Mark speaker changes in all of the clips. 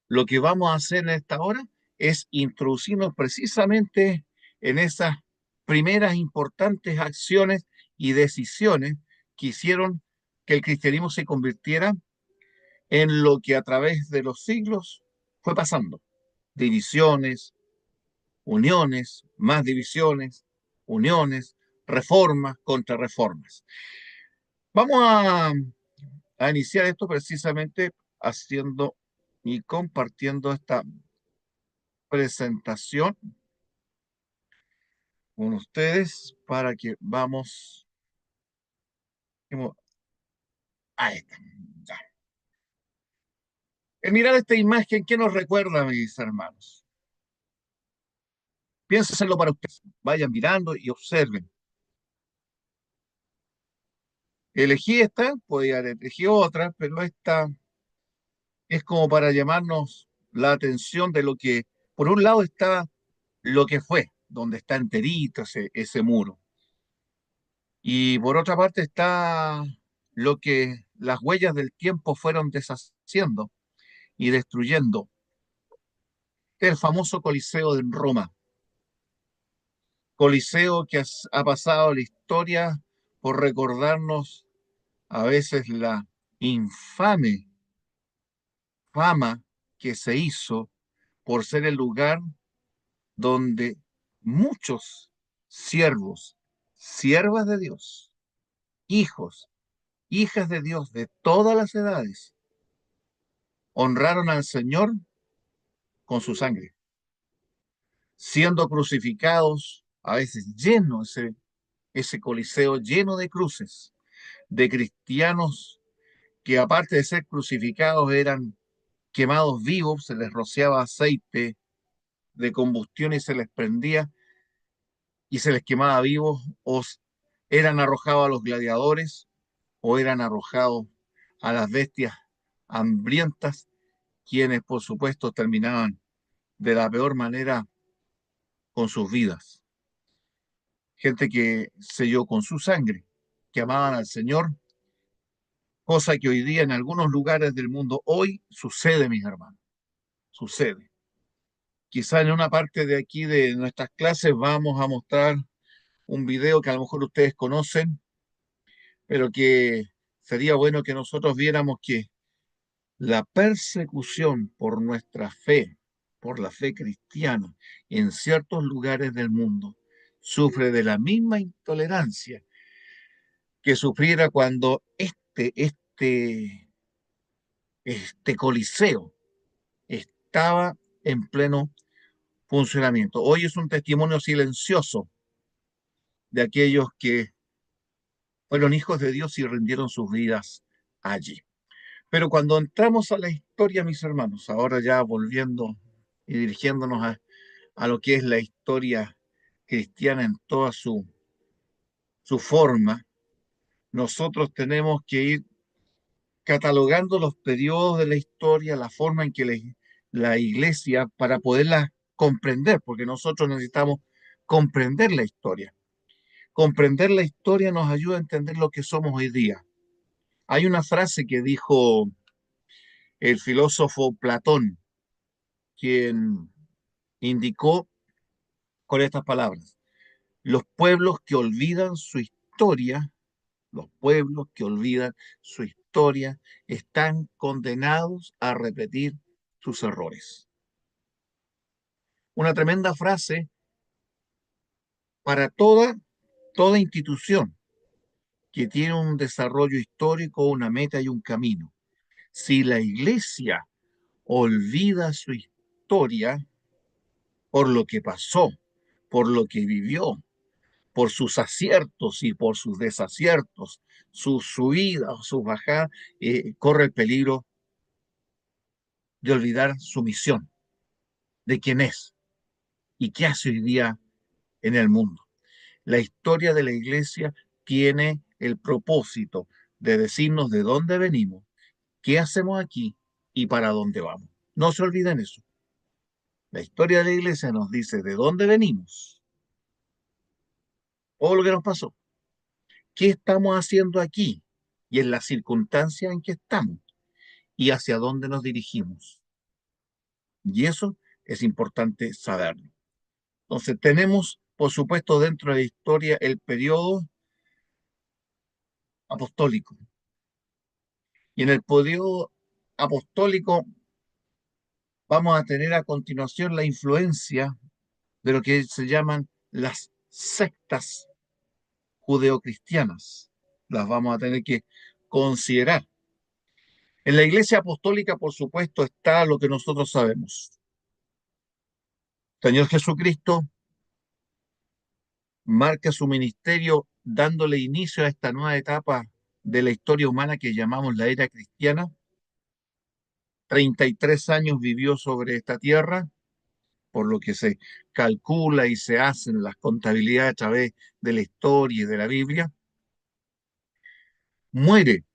Speaker 1: Lo que vamos a hacer en esta hora es introducirnos precisamente en esas primeras importantes acciones y decisiones que hicieron que el cristianismo se convirtiera en lo que a través de los siglos fue pasando. Divisiones, uniones, más divisiones, uniones, reformas, contrarreformas. Vamos a iniciar esto precisamente haciendo y compartiendo esta presentación con ustedes para que vamos a esta. Ya. El mirar esta imagen, ¿qué nos recuerda, mis hermanos? Piénsenselo para ustedes. Vayan mirando y observen. Elegí esta, podía haber elegido otra, pero esta es como para llamarnos la atención de lo que, por un lado está lo que fue, donde está enterito ese muro. Y por otra parte está lo que las huellas del tiempo fueron deshaciendo y destruyendo. El famoso Coliseo de Roma. Coliseo que ha pasado la historia por recordarnos a veces la infame fama que se hizo por ser el lugar donde muchos siervos, siervas de Dios, hijos, hijas de Dios de todas las edades, honraron al Señor con su sangre, siendo crucificados, a veces lleno ese coliseo lleno de cruces, de cristianos que aparte de ser crucificados eran quemados vivos, se les rociaba aceite de combustión y se les prendía y se les quemaba vivos, o eran arrojados a los gladiadores o eran arrojados a las bestias hambrientas, quienes por supuesto terminaban de la peor manera con sus vidas. Gente que selló con su sangre, que amaban al Señor, cosa que hoy día en algunos lugares del mundo hoy sucede, mis hermanos, sucede. Quizá en una parte de aquí de nuestras clases vamos a mostrar un video que a lo mejor ustedes conocen, pero que sería bueno que nosotros viéramos que la persecución por nuestra fe, por la fe cristiana, en ciertos lugares del mundo, sufre de la misma intolerancia que sufriera cuando este coliseo estaba en pleno funcionamiento. Hoy es un testimonio silencioso de aquellos que fueron hijos de Dios y rindieron sus vidas allí. Pero cuando entramos a la historia, mis hermanos, ahora ya volviendo y dirigiéndonos a lo que es la historia cristiana en toda su forma, nosotros tenemos que ir catalogando los periodos de la historia, la forma en que la iglesia, para poderla comprender, porque nosotros necesitamos comprender la historia. Comprender la historia nos ayuda a entender lo que somos hoy día. Hay una frase que dijo el filósofo Platón, quien indicó con estas palabras: los pueblos que olvidan su historia, los pueblos que olvidan su historia están condenados a repetir sus errores. Una tremenda frase para toda institución que tiene un desarrollo histórico, una meta y un camino. Si la iglesia olvida su historia por lo que pasó, por lo que vivió, por sus aciertos y por sus desaciertos, sus subidas o sus bajadas, corre el peligro de olvidar su misión, de quién es y qué hace hoy día en el mundo. La historia de la iglesia tiene el propósito de decirnos de dónde venimos, qué hacemos aquí y para dónde vamos. No se olviden eso. La historia de la iglesia nos dice de dónde venimos, o lo que nos pasó, qué estamos haciendo aquí y en las circunstancias en que estamos y hacia dónde nos dirigimos. Y eso es importante saberlo. Entonces, tenemos, por supuesto, dentro de la historia el periodo apostólico. Y en el periodo apostólico vamos a tener a continuación la influencia de lo que se llaman las sectas judeocristianas. Las vamos a tener que considerar. En la Iglesia Apostólica, por supuesto, está lo que nosotros sabemos. Señor Jesucristo marca su ministerio dándole inicio a esta nueva etapa de la historia humana que llamamos la era cristiana. 33 años vivió sobre esta tierra, por lo que se calcula y se hacen las contabilidades a través de la historia y de la Biblia. Muere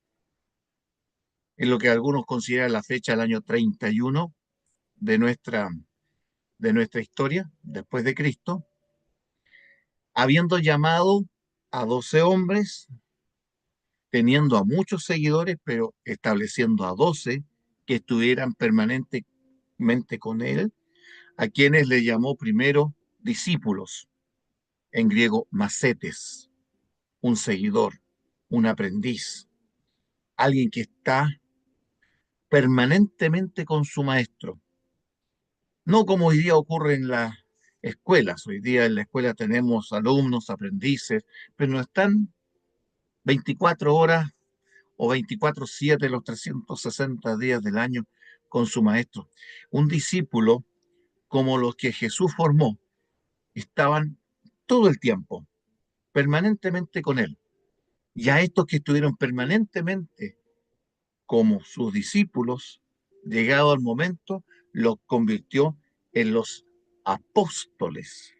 Speaker 1: en lo que algunos consideran la fecha del año 31 de nuestra historia, después de Cristo, habiendo llamado a 12 hombres, teniendo a muchos seguidores, pero estableciendo a 12 que estuvieran permanentemente con él, a quienes le llamó primero discípulos, en griego macetes, un seguidor, un aprendiz, alguien que está permanentemente con su maestro. No como hoy día ocurre en las escuelas. Hoy día en la escuela tenemos alumnos, aprendices, pero no están 24 horas o 24/7 los 360 días del año con su maestro. Un discípulo como los que Jesús formó estaban todo el tiempo, permanentemente con él. Y a estos que estuvieron permanentemente como sus discípulos, llegado el momento, los convirtió en los apóstoles.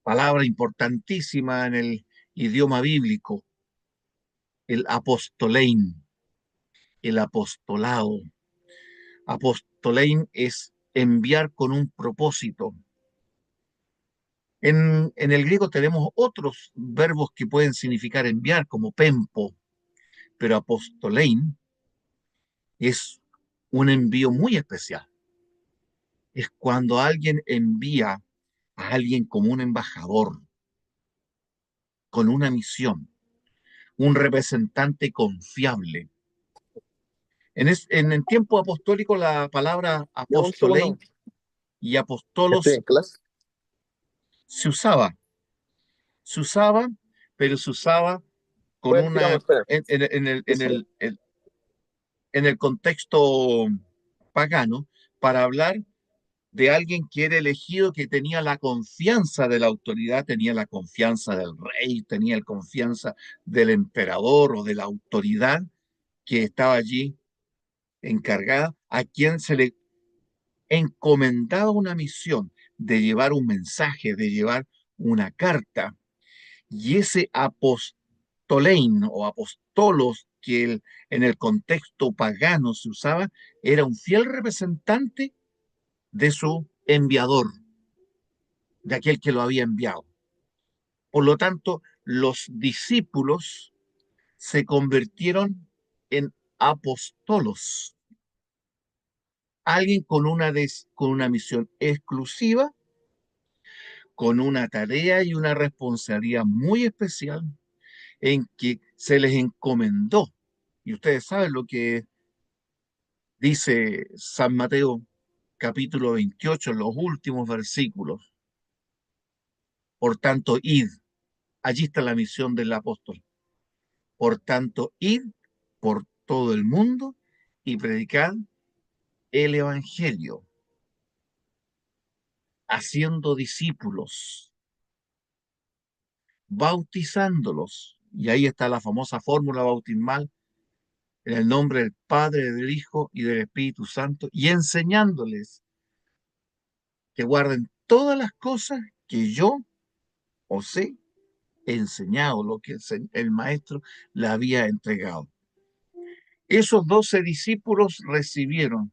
Speaker 1: Palabra importantísima en el idioma bíblico, el apostolein, el apostolado. Apostolein es enviar con un propósito. En el griego tenemos otros verbos que pueden significar enviar, como pempo, pero apostolein es un envío muy especial. Es cuando alguien envía a alguien como un embajador, con una misión, un representante confiable. En el tiempo apostólico la palabra
Speaker 2: Ya un segundo,
Speaker 1: apostolei y
Speaker 2: estoy
Speaker 1: apostolos
Speaker 2: en clase.
Speaker 1: se usaba, se usaba, pero se usaba con
Speaker 2: Pues sigamos,
Speaker 1: una,
Speaker 2: espera.
Speaker 1: en en el contexto pagano, para hablar de alguien que era elegido, que tenía la confianza de la autoridad, tenía la confianza del rey, tenía la confianza del emperador o de la autoridad que estaba allí encargada, a quien se le encomendaba una misión de llevar un mensaje, de llevar una carta. Y ese apostolein o apostolos que en el contexto pagano se usaba, era un fiel representante de su enviador, de aquel que lo había enviado. Por lo tanto, los discípulos se convirtieron en apostolos, alguien con una misión exclusiva, con una tarea y una responsabilidad muy especial en que se les encomendó. Y ustedes saben lo que dice San Mateo capítulo 28, en los últimos versículos. Por tanto, id. Allí está la misión del apóstol. Por tanto, id por todo el mundo y predicad el evangelio, haciendo discípulos, bautizándolos. Y ahí está la famosa fórmula bautismal, en el nombre del Padre, del Hijo y del Espíritu Santo, y enseñándoles que guarden todas las cosas que yo os he enseñado, lo que el Maestro le había entregado. Esos 12 discípulos recibieron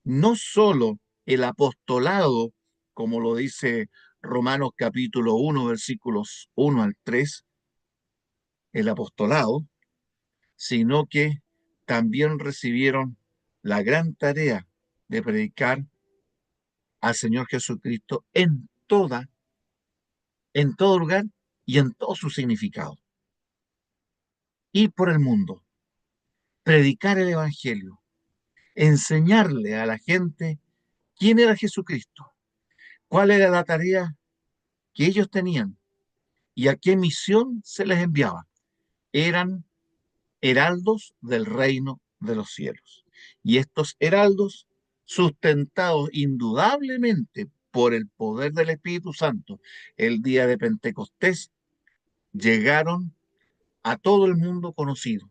Speaker 1: no solo el apostolado, como lo dice Romanos capítulo 1, versículos 1 al 3, el apostolado, sino que también recibieron la gran tarea de predicar al Señor Jesucristo en todo lugar y en todo su significado. Ir por el mundo, predicar el Evangelio, enseñarle a la gente quién era Jesucristo, cuál era la tarea que ellos tenían y a qué misión se les enviaba. Eran heraldos del reino de los cielos. Y estos heraldos, sustentados indudablemente por el poder del Espíritu Santo, el día de Pentecostés, llegaron a todo el mundo conocido.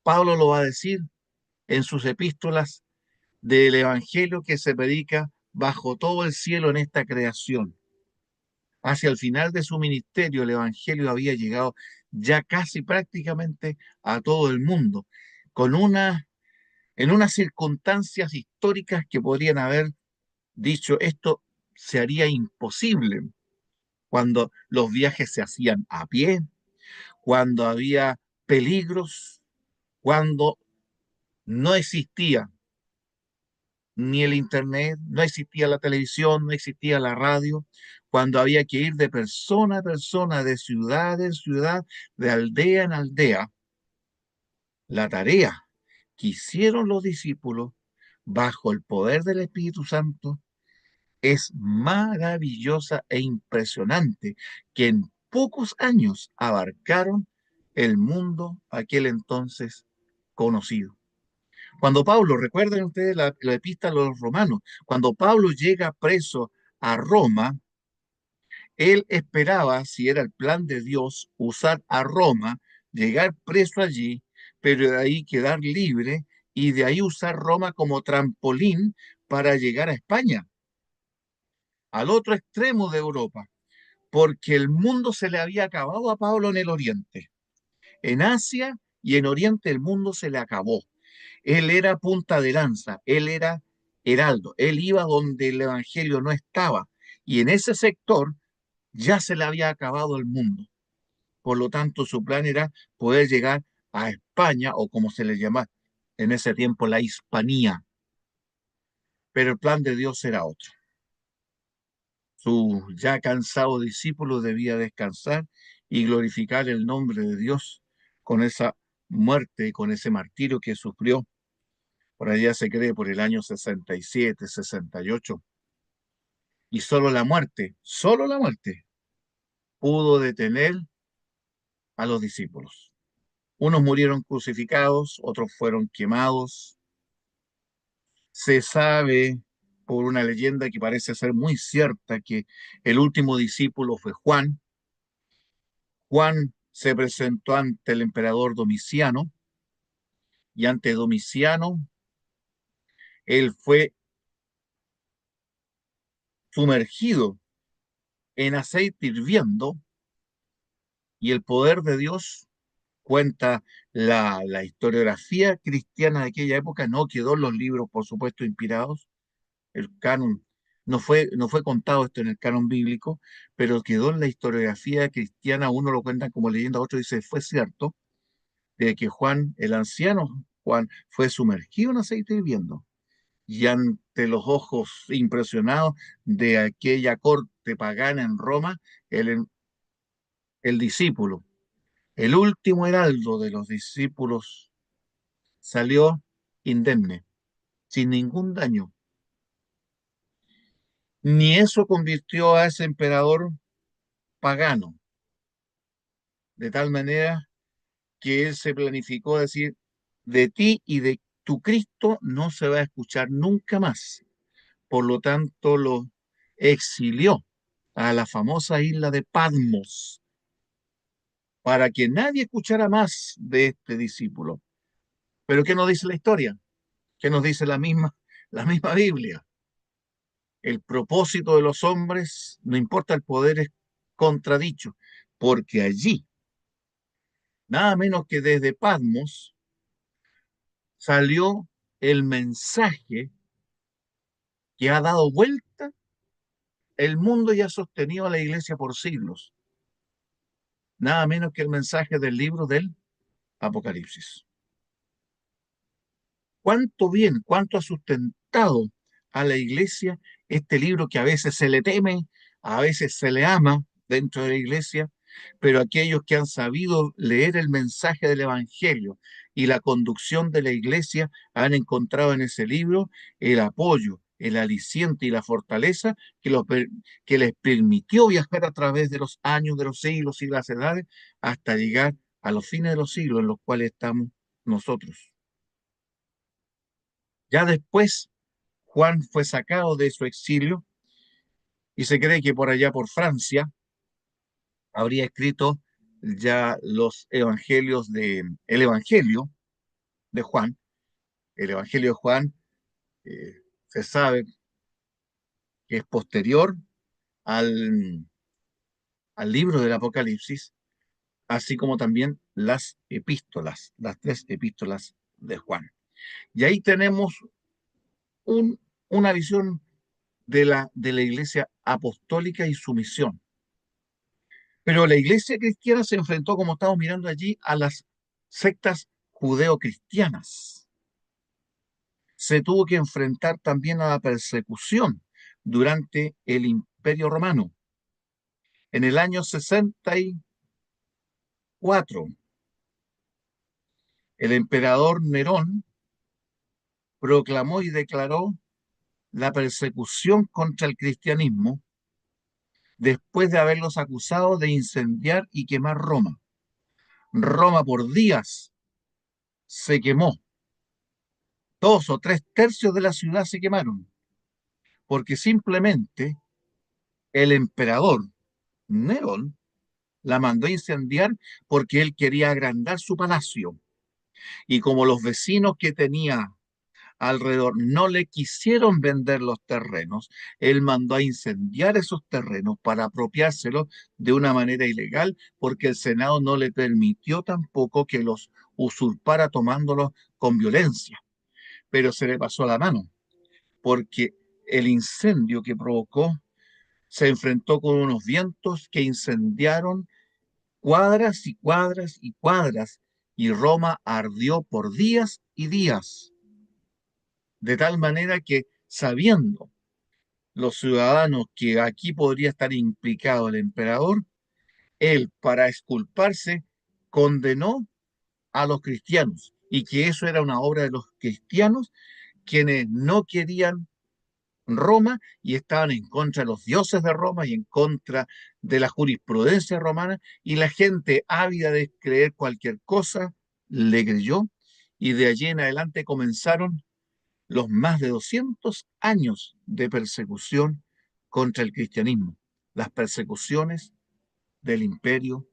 Speaker 1: Pablo lo va a decir en sus epístolas del Evangelio que se predica bajo todo el cielo en esta creación. Hacia el final de su ministerio, el Evangelio había llegado ya casi prácticamente a todo el mundo, con en unas circunstancias históricas que podrían haber dicho esto se haría imposible, cuando los viajes se hacían a pie, cuando había peligros, cuando no existía ni el internet, no existía la televisión, no existía la radio, cuando había que ir de persona a persona, de ciudad en ciudad, de aldea en aldea. La tarea que hicieron los discípulos bajo el poder del Espíritu Santo es maravillosa e impresionante, que en pocos años abarcaron el mundo aquel entonces conocido. Cuando Pablo, recuerden ustedes la epístola a los romanos, cuando Pablo llega preso a Roma, él esperaba, si era el plan de Dios, usar a Roma, llegar preso allí, pero de ahí quedar libre y de ahí usar Roma como trampolín para llegar a España, al otro extremo de Europa, porque el mundo se le había acabado a Pablo en el Oriente. En Asia y en Oriente el mundo se le acabó. Él era punta de lanza, él era heraldo, él iba donde el Evangelio no estaba. Y en ese sector ya se le había acabado el mundo. Por lo tanto, su plan era poder llegar a España, o como se le llama en ese tiempo, la Hispanía. Pero el plan de Dios era otro. Su ya cansado discípulo debía descansar y glorificar el nombre de Dios con esa muerte y con ese martirio que sufrió. Por allá se cree por el año 67, 68. Y solo la muerte, pudo detener a los discípulos. Unos murieron crucificados, otros fueron quemados. Se sabe por una leyenda que parece ser muy cierta que el último discípulo fue Juan. Juan se presentó ante el emperador Domiciano y ante Domiciano él fue sumergido en aceite hirviendo y el poder de Dios, cuenta la historiografía cristiana de aquella época, no quedó en los libros, por supuesto, inspirados. El canon no fue contado esto en el canon bíblico, pero quedó en la historiografía cristiana. Uno lo cuenta como leyenda, otro dice fue cierto, de que Juan, el anciano Juan, fue sumergido en aceite hirviendo. Y ante los ojos impresionados de aquella corte pagana en Roma, el discípulo, el último heraldo de los discípulos, salió indemne, sin ningún daño. Ni eso convirtió a ese emperador pagano, de tal manera que él se planificó decir, de ti y de tu Cristo no se va a escuchar nunca más. Por lo tanto, lo exilió a la famosa isla de Patmos para que nadie escuchara más de este discípulo. Pero ¿qué nos dice la historia? ¿Qué nos dice la misma Biblia? El propósito de los hombres, no importa el poder, es contradicho, porque allí, nada menos que desde Patmos, salió el mensaje que ha dado vuelta el mundo y ha sostenido a la iglesia por siglos. Nada menos que el mensaje del libro del Apocalipsis. cuánto bien, cuánto ha sustentado a la iglesia este libro que a veces se le teme, a veces se le ama dentro de la iglesia, pero aquellos que han sabido leer el mensaje del Evangelio y la conducción de la iglesia han encontrado en ese libro el apoyo, el aliciente y la fortaleza que les permitió viajar a través de los años, de los siglos y las edades, hasta llegar a los fines de los siglos en los cuales estamos nosotros. Ya después, Juan fue sacado de su exilio y se cree que por allá por Francia habría escrito ya los evangelios el evangelio de Juan. El evangelio de Juan se sabe que es posterior al, al libro del Apocalipsis, así como también las epístolas, las tres epístolas de Juan. Y ahí tenemos un, una visión de la iglesia apostólica y su misión. Pero la iglesia cristiana se enfrentó, como estamos mirando allí, a las sectas judeocristianas. Se tuvo que enfrentar también a la persecución durante el Imperio Romano. En el año 64, el emperador Nerón proclamó y declaró la persecución contra el cristianismo después de haberlos acusado de incendiar y quemar Roma. Roma por días se quemó. 2 o 3 tercios de la ciudad se quemaron, porque simplemente el emperador Nerón la mandó a incendiar porque él quería agrandar su palacio. Y como los vecinos que tenía alrededor no le quisieron vender los terrenos, él mandó a incendiar esos terrenos para apropiárselos de una manera ilegal, porque el Senado no le permitió tampoco que los usurpara tomándolos con violencia, pero se le pasó la mano, porque el incendio que provocó se enfrentó con unos vientos que incendiaron cuadras y cuadras y cuadras, y Roma ardió por días y días, de tal manera que, sabiendo los ciudadanos que aquí podría estar implicado el emperador, él, para exculparse, condenó a los cristianos, y que eso era una obra de los cristianos, quienes no querían Roma y estaban en contra de los dioses de Roma y en contra de la jurisprudencia romana, y la gente ávida de creer cualquier cosa le creyó, y de allí en adelante comenzaron los más de 200 años de persecución contra el cristianismo, las persecuciones del Imperio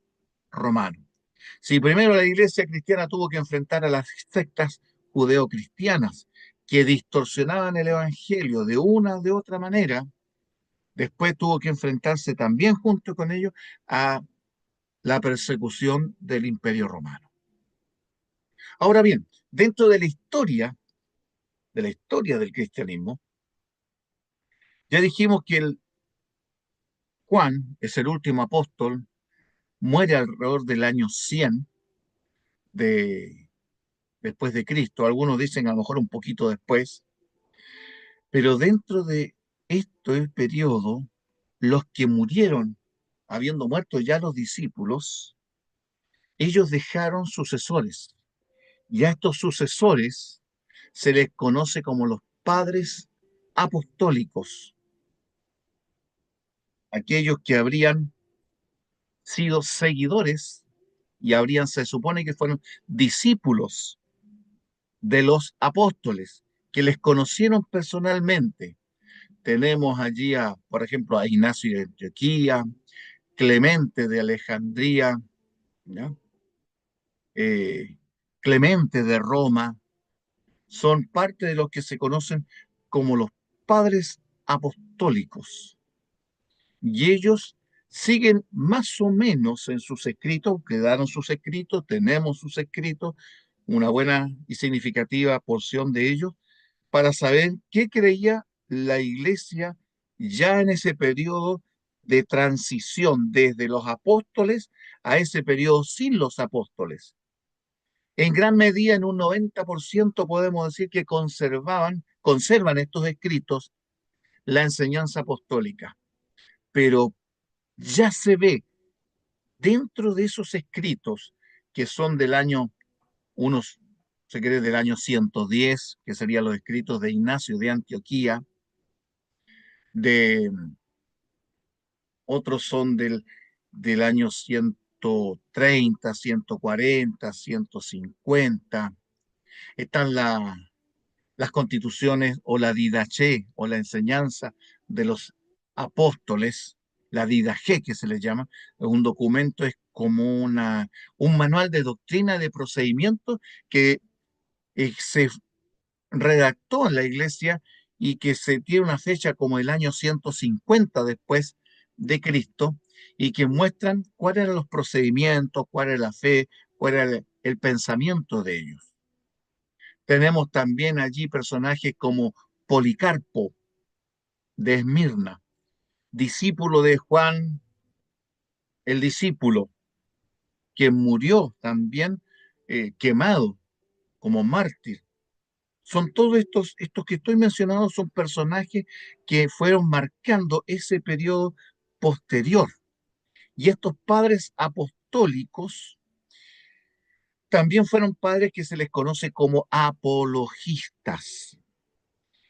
Speaker 1: Romano. Si primero la iglesia cristiana tuvo que enfrentar a las sectas judeocristianas que distorsionaban el evangelio de una o de otra manera, después tuvo que enfrentarse también junto con ellos a la persecución del Imperio Romano. Ahora bien, dentro de la historia del cristianismo, ya dijimos que el Juan es el último apóstol, muere alrededor del año 100 de, después de Cristo, algunos dicen a lo mejor un poquito después, pero dentro de este periodo, los que murieron, habiendo muerto ya los discípulos, ellos dejaron sucesores, y a estos sucesores se les conoce como los padres apostólicos, aquellos que habrían sido seguidores y habrían, se supone que fueron discípulos de los apóstoles, que les conocieron personalmente. Tenemos allí, por ejemplo, a Ignacio de Antioquía, Clemente de Alejandría, ¿ya? Eh, Clemente de Roma, son parte de los que se conocen como los padres apostólicos. Y ellos siguen más o menos en sus escritos, quedaron sus escritos, tenemos sus escritos, una buena y significativa porción de ellos, para saber qué creía la iglesia ya en ese periodo de transición desde los apóstoles a ese periodo sin los apóstoles. En gran medida, en un 90% podemos decir que conservan estos escritos la enseñanza apostólica, pero ya se ve dentro de esos escritos que son del año, unos, se cree del año 110, que serían los escritos de Ignacio de Antioquía, de otros son del año 130, 140, 150. Están las constituciones o la didaché o la enseñanza de los apóstoles, la didaché que se le llama, es un documento, es como un manual de doctrina de procedimientos que se redactó en la iglesia y que se tiene una fecha como el año 150 después de Cristo y que muestran cuáles eran los procedimientos, cuál era la fe, cuál era el pensamiento de ellos. Tenemos también allí personajes como Policarpo de Esmirna, discípulo de Juan el discípulo, que murió también quemado como mártir. Son todos estos que estoy mencionando, son personajes que fueron marcando ese periodo posterior. Y estos padres apostólicos también fueron padres que se les conoce como apologistas.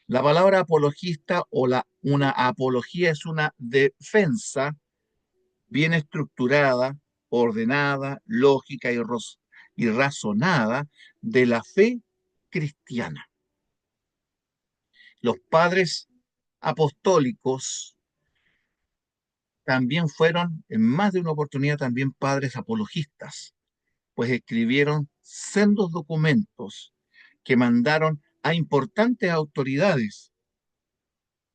Speaker 1: La palabra apologista o una apología es una defensa bien estructurada, ordenada, lógica y razonada de la fe cristiana. Los padres apostólicos también fueron, en más de una oportunidad, también padres apologistas, pues escribieron sendos documentos que mandaron a importantes autoridades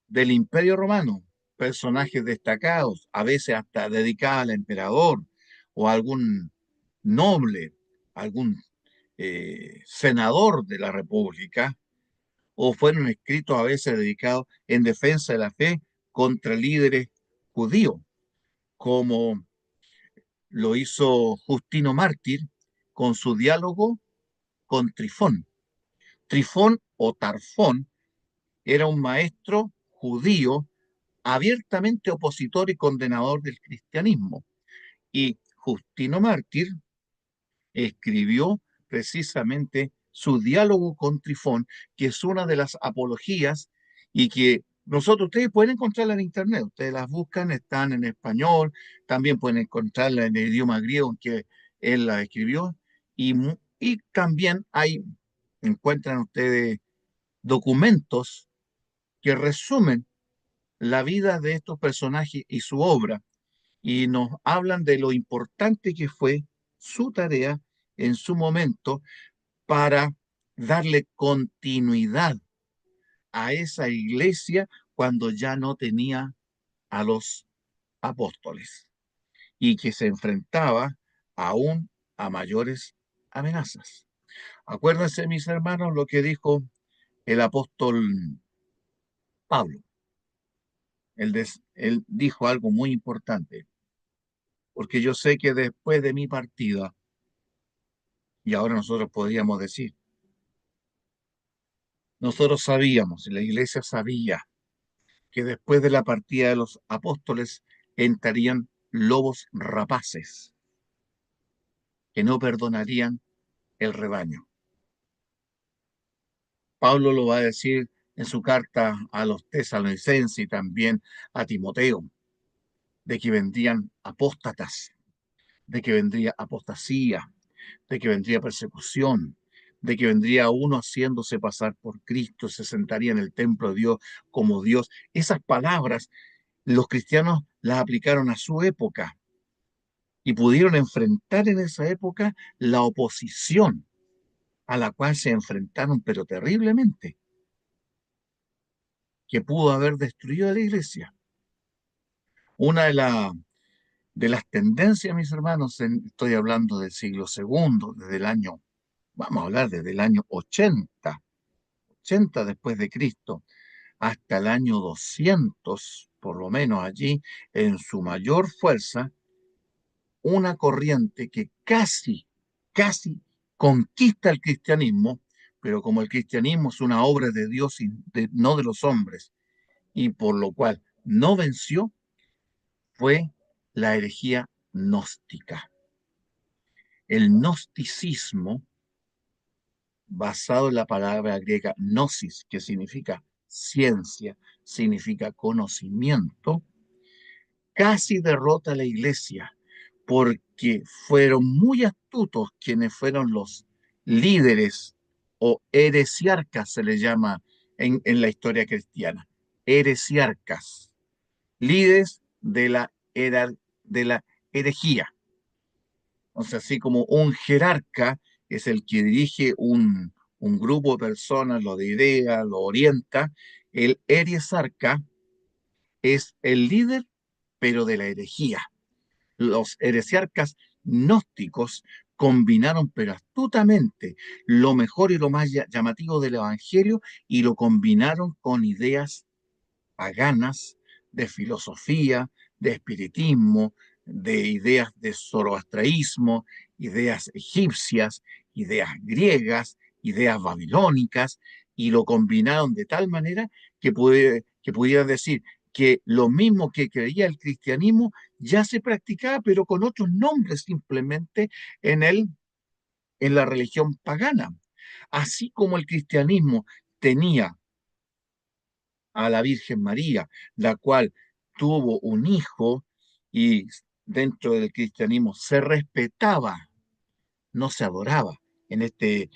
Speaker 1: del Imperio Romano, personajes destacados, a veces hasta dedicados al emperador o a algún noble, algún senador de la República, o fueron escritos a veces dedicados en defensa de la fe contra líderes judíos, como lo hizo Justino Mártir con su diálogo con Trifón. Trifón o Tarfón era un maestro judío abiertamente opositor y condenador del cristianismo. Y Justino Mártir escribió precisamente su diálogo con Trifón, que es una de las apologías y que ustedes pueden encontrarla en internet, ustedes las buscan, están en español, también pueden encontrarla en el idioma griego en que él la escribió, y también encuentran ustedes documentos que resumen la vida de estos personajes y su obra, y nos hablan de lo importante que fue su tarea en su momento para darle continuidad a esa iglesia cuando ya no tenía a los apóstoles y que se enfrentaba aún a mayores amenazas. Acuérdense, mis hermanos, lo que dijo el apóstol Pablo. Él dijo algo muy importante, porque yo sé que después de mi partida, y ahora nosotros podríamos decir, nosotros sabíamos, y la iglesia sabía, que después de la partida de los apóstoles entrarían lobos rapaces que no perdonarían el rebaño. Pablo lo va a decir en su carta a los tesalonicenses y también a Timoteo, de que vendrían apóstatas, de que vendría apostasía, de que vendría persecución, de que vendría uno haciéndose pasar por Cristo, se sentaría en el templo de Dios como Dios. Esas palabras los cristianos las aplicaron a su época y pudieron enfrentar en esa época la oposición a la cual se enfrentaron, pero terriblemente, que pudo haber destruido a la iglesia. Una de las tendencias, mis hermanos, estoy hablando del siglo segundo, desde el año, vamos a hablar desde el año 80 después de Cristo, hasta el año 200, por lo menos allí, en su mayor fuerza, una corriente que casi conquista el cristianismo, pero como el cristianismo es una obra de Dios y no de los hombres, y por lo cual no venció, fue la herejía gnóstica. El gnosticismo, basado en la palabra griega gnosis, que significa ciencia, significa conocimiento, casi derrota a la iglesia, porque fueron muy astutos quienes fueron los líderes o heresiarcas, se les llama en la historia cristiana. Heresiarcas, líderes de la herejía. O sea, así como un jerarca es el que dirige un grupo de personas, lo de idea, lo orienta, el heresiarca es el líder, pero de la herejía. Los heresiarcas gnósticos combinaron, pero astutamente, lo mejor y lo más llamativo del Evangelio y lo combinaron con ideas paganas, de filosofía, de espiritismo, de ideas de zoroastraísmo, ideas egipcias, ideas griegas, ideas babilónicas, y lo combinaron de tal manera que pudiera decir que lo mismo que creía el cristianismo ya se practicaba, pero con otros nombres simplemente en en la religión pagana. Así como el cristianismo tenía a la Virgen María, la cual tuvo un hijo y dentro del cristianismo se respetaba, no se adoraba. En este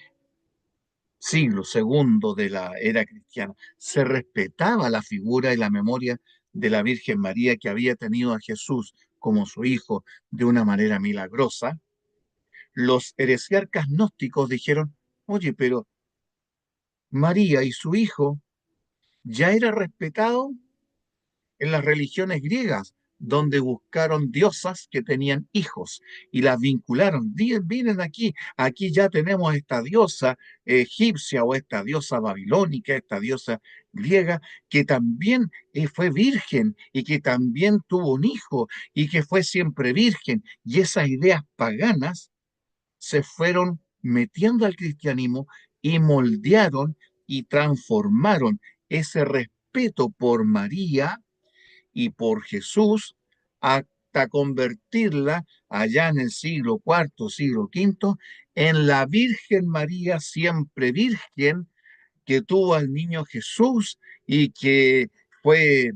Speaker 1: siglo segundo de la era cristiana, se respetaba la figura y la memoria de la Virgen María que había tenido a Jesús como su hijo de una manera milagrosa. Los heresiarcas gnósticos dijeron, oye, pero María y su hijo ya era respetado en las religiones griegas, donde buscaron diosas que tenían hijos y las vincularon. Miren aquí, aquí ya tenemos esta diosa egipcia o esta diosa babilónica, esta diosa griega, que también fue virgen y que también tuvo un hijo y que fue siempre virgen. Y esas ideas paganas se fueron metiendo al cristianismo y moldearon y transformaron ese respeto por María y por Jesús hasta convertirla allá en el siglo cuarto, siglo quinto, en la Virgen María siempre virgen que tuvo al niño Jesús y que fue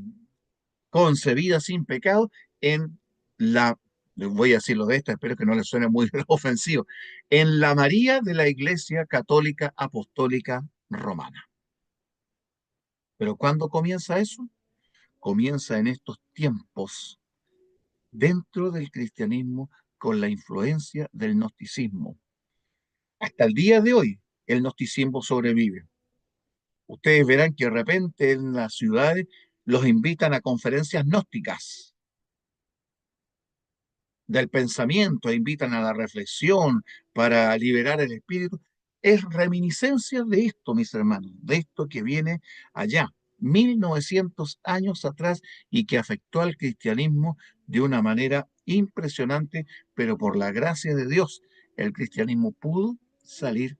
Speaker 1: concebida sin pecado en la, voy a decirlo de esta, espero que no le suene muy ofensivo, en la María de la Iglesia Católica Apostólica Romana. Pero ¿cuándo comienza eso? Comienza en estos tiempos dentro del cristianismo con la influencia del gnosticismo. Hasta el día de hoy, el gnosticismo sobrevive. Ustedes verán que de repente en las ciudades los invitan a conferencias gnósticas del pensamiento, e invitan a la reflexión para liberar el espíritu. Es reminiscencia de esto, mis hermanos, de esto que viene allá, 1900 años atrás y que afectó al cristianismo de una manera impresionante, pero por la gracia de Dios, el cristianismo pudo salir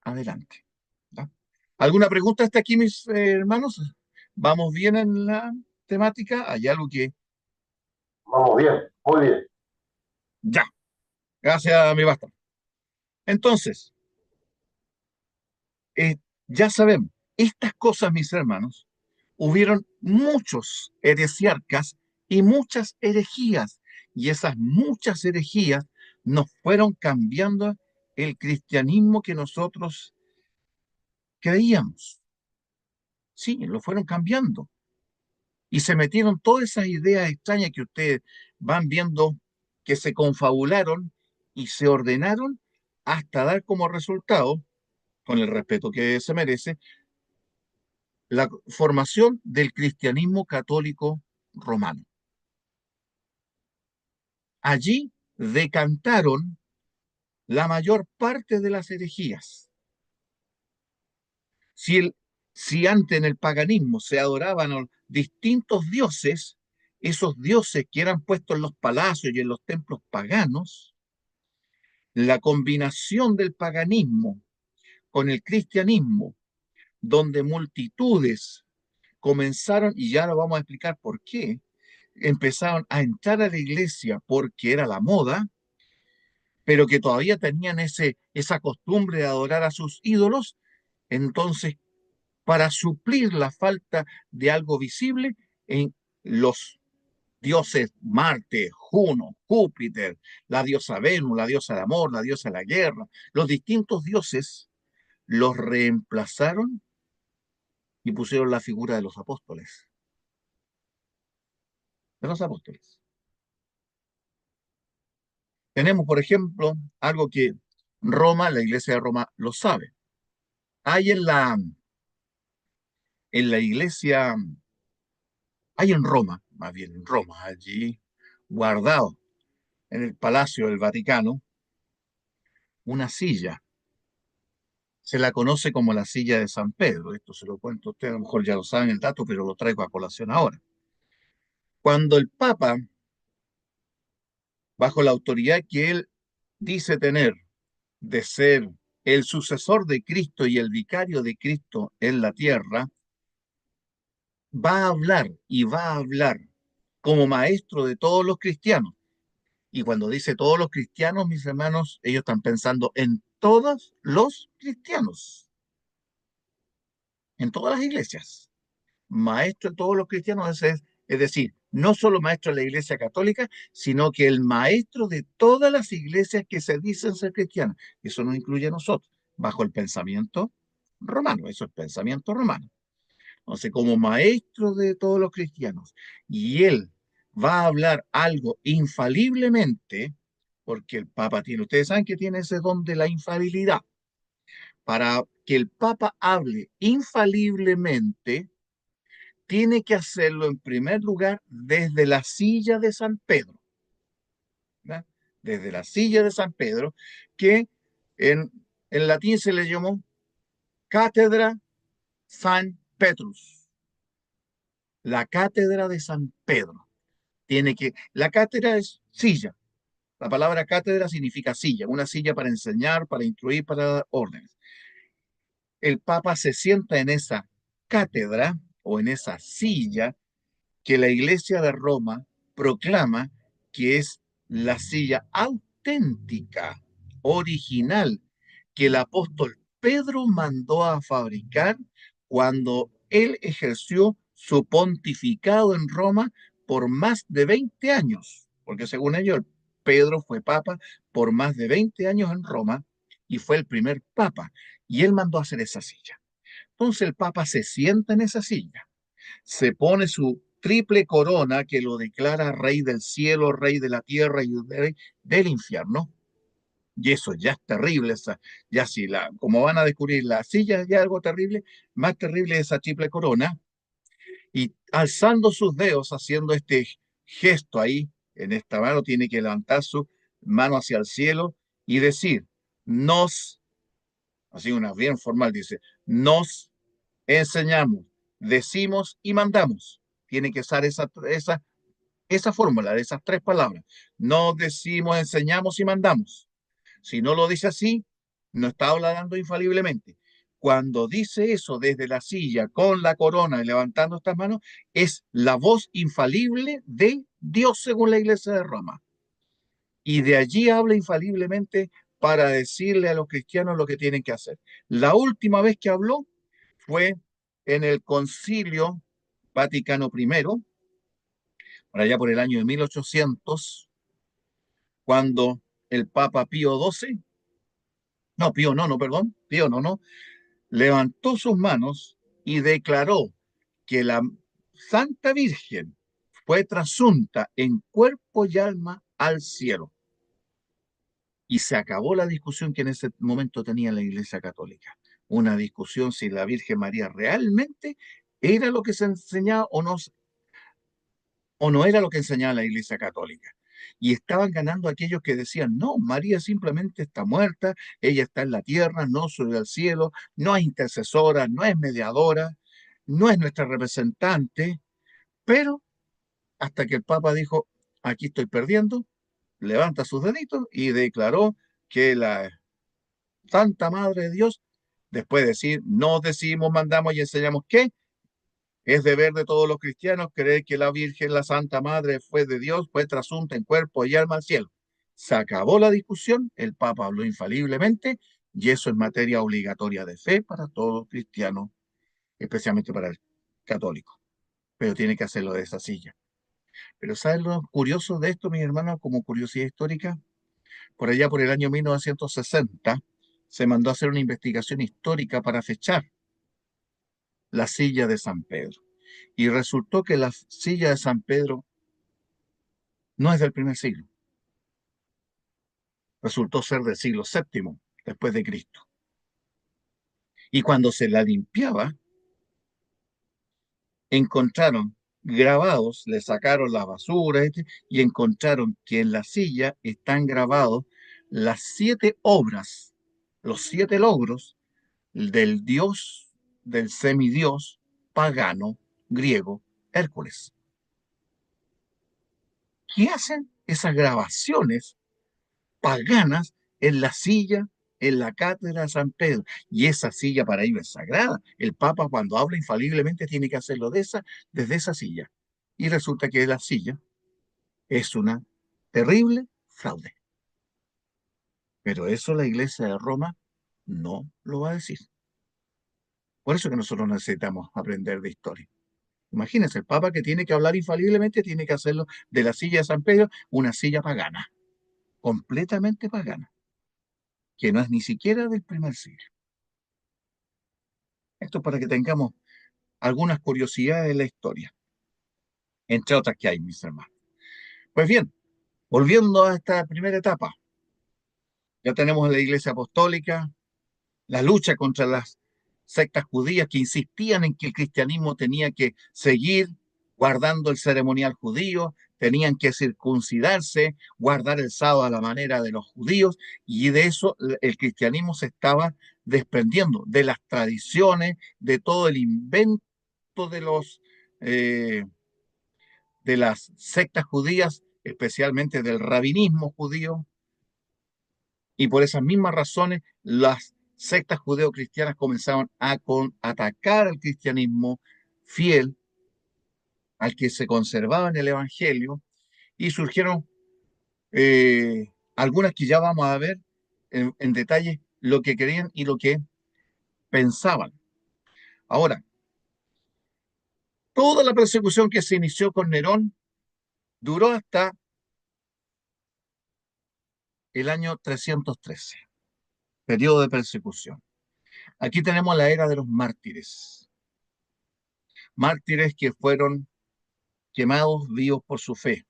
Speaker 1: adelante. ¿Ya? ¿Alguna pregunta hasta aquí, mis hermanos? ¿Vamos bien en la temática? ¿Hay algo que...
Speaker 2: Vamos bien, muy bien.
Speaker 1: Ya, gracias, mi basta. Entonces, eh, ya sabemos, estas cosas, mis hermanos, hubieron muchos heresiarcas y muchas herejías, y esas muchas herejías nos fueron cambiando el cristianismo que nosotros creíamos. Sí, lo fueron cambiando. Y se metieron todas esas ideas extrañas que ustedes van viendo que se confabularon y se ordenaron hasta dar como resultado, con el respeto que se merece, la formación del cristianismo católico romano. Allí decantaron la mayor parte de las herejías. Si, si antes en el paganismo se adoraban a distintos dioses, esos dioses que eran puestos en los palacios y en los templos paganos, la combinación del paganismo con el cristianismo, donde multitudes comenzaron, y ya lo vamos a explicar por qué, empezaron a entrar a la iglesia porque era la moda, pero que todavía tenían esa costumbre de adorar a sus ídolos. Entonces, para suplir la falta de algo visible en los dioses Marte, Juno, Júpiter, la diosa Venus, la diosa del amor, la diosa de la guerra, los distintos dioses los reemplazaron y pusieron la figura de los apóstoles. Tenemos, por ejemplo, algo que Roma, la iglesia de Roma, lo sabe. Hay en la iglesia, hay en Roma, más bien en Roma, allí guardado en el Palacio del Vaticano, una silla. Se la conoce como la silla de San Pedro. Esto se lo cuento a usted, a lo mejor ya lo saben el dato, pero lo traigo a colación ahora. Cuando el Papa, bajo la autoridad que él dice tener de ser el sucesor de Cristo y el vicario de Cristo en la tierra, va a hablar como maestro de todos los cristianos. Y cuando dice todos los cristianos, mis hermanos, ellos están pensando en todos los cristianos, en todas las iglesias. Maestro de todos los cristianos, es decir, no solo maestro de la iglesia católica, sino que el maestro de todas las iglesias que se dicen ser cristianas. Eso nos incluye a nosotros, bajo el pensamiento romano, eso es pensamiento romano. Entonces, como maestro de todos los cristianos, y él va a hablar algo infaliblemente, porque el Papa tiene, ustedes saben que tiene ese don de la infalibilidad. Para que el Papa hable infaliblemente, tiene que hacerlo en primer lugar desde la silla de San Pedro, ¿verdad? Desde la silla de San Pedro, que en latín se le llamó Cátedra San Petrus, la cátedra de San Pedro. La cátedra es silla. La palabra cátedra significa silla, una silla para enseñar, para instruir, para dar órdenes. El Papa se sienta en esa cátedra o en esa silla que la Iglesia de Roma proclama que es la silla auténtica, original, que el apóstol Pedro mandó a fabricar cuando él ejerció su pontificado en Roma por más de 20 años, porque según ellos, Pedro fue papa por más de 20 años en Roma y fue el primer papa, y él mandó a hacer esa silla. Entonces el papa se sienta en esa silla, se pone su triple corona que lo declara rey del cielo, rey de la tierra y rey del infierno. Y eso ya es terrible, ya si como van a descubrir la silla es ya algo terrible, más terrible es esa triple corona. Y alzando sus dedos, haciendo este gesto ahí, en esta mano tiene que levantar su mano hacia el cielo y decir, nos, así una bien formal, dice, nos enseñamos, decimos y mandamos. Tiene que usar esa fórmula de esas tres palabras. No decimos, enseñamos y mandamos. Si no lo dice así, no está hablando infaliblemente. Cuando dice eso desde la silla, con la corona y levantando estas manos, es la voz infalible de Dios según la Iglesia de Roma. Y de allí habla infaliblemente para decirle a los cristianos lo que tienen que hacer. La última vez que habló fue en el Concilio Vaticano I, por allá por el año de 1800, cuando el Papa Pío XII, no, Pío no, no, perdón, Pío no, no, levantó sus manos y declaró que la Santa Virgen fue trasunta en cuerpo y alma al cielo. Y se acabó la discusión que en ese momento tenía la Iglesia Católica. Una discusión si la Virgen María realmente era lo que se enseñaba o no era lo que enseñaba la Iglesia Católica. Y estaban ganando aquellos que decían, no, María simplemente está muerta, ella está en la tierra, no sube al cielo, no es intercesora, no es mediadora, no es nuestra representante, pero hasta que el Papa dijo, aquí estoy perdiendo, levanta sus deditos y declaró que la Santa Madre de Dios, después de decir, nos decimos, mandamos y enseñamos que es deber de todos los cristianos creer que la Virgen, la Santa Madre, fue de Dios, fue trasunta en cuerpo y alma al cielo. Se acabó la discusión, el Papa habló infaliblemente, y eso es materia obligatoria de fe para todo cristiano, especialmente para el católico. Pero tiene que hacerlo de esa silla. Pero ¿saben lo curioso de esto, mis hermanos, como curiosidad histórica? Por allá por el año 1960 se mandó a hacer una investigación histórica para fechar la silla de San Pedro. Y resultó que la silla de San Pedro no es del primer siglo, resultó ser del siglo VII después de Cristo. Y cuando se la limpiaba, encontraron grabados, le sacaron la basura y encontraron que en la silla están grabados las 7 obras, los 7 logros del dios, del semidios pagano griego Hércules. ¿Qué hacen esas grabaciones paganas en la silla, en la cátedra de San Pedro? Y esa silla para ellos es sagrada. El Papa cuando habla infaliblemente tiene que hacerlo desde esa silla. Y resulta que la silla es una terrible fraude. Pero eso la Iglesia de Roma no lo va a decir. Por eso que nosotros necesitamos aprender de historia. Imagínense, el Papa que tiene que hablar infaliblemente tiene que hacerlo de la silla de San Pedro, una silla pagana, completamente pagana, que no es ni siquiera del primer siglo. Esto para que tengamos algunas curiosidades de la historia, entre otras que hay, mis hermanos. Pues bien, volviendo a esta primera etapa, ya tenemos la Iglesia Apostólica, la lucha contra las sectas judías que insistían en que el cristianismo tenía que seguir guardando el ceremonial judío, tenían que circuncidarse, guardar el sábado a la manera de los judíos, y de eso el cristianismo se estaba desprendiendo, de las tradiciones, de todo el invento de los eh, de las sectas judías, especialmente del rabinismo judío, y por esas mismas razones las sectas judeocristianas comenzaron a atacar al cristianismo fiel, al que se conservaba en el Evangelio, y surgieron algunas que ya vamos a ver en detalle lo que querían y lo que pensaban. Ahora, toda la persecución que se inició con Nerón duró hasta el año 313, periodo de persecución. Aquí tenemos la era de los mártires, mártires que fueron quemados vivos por su fe,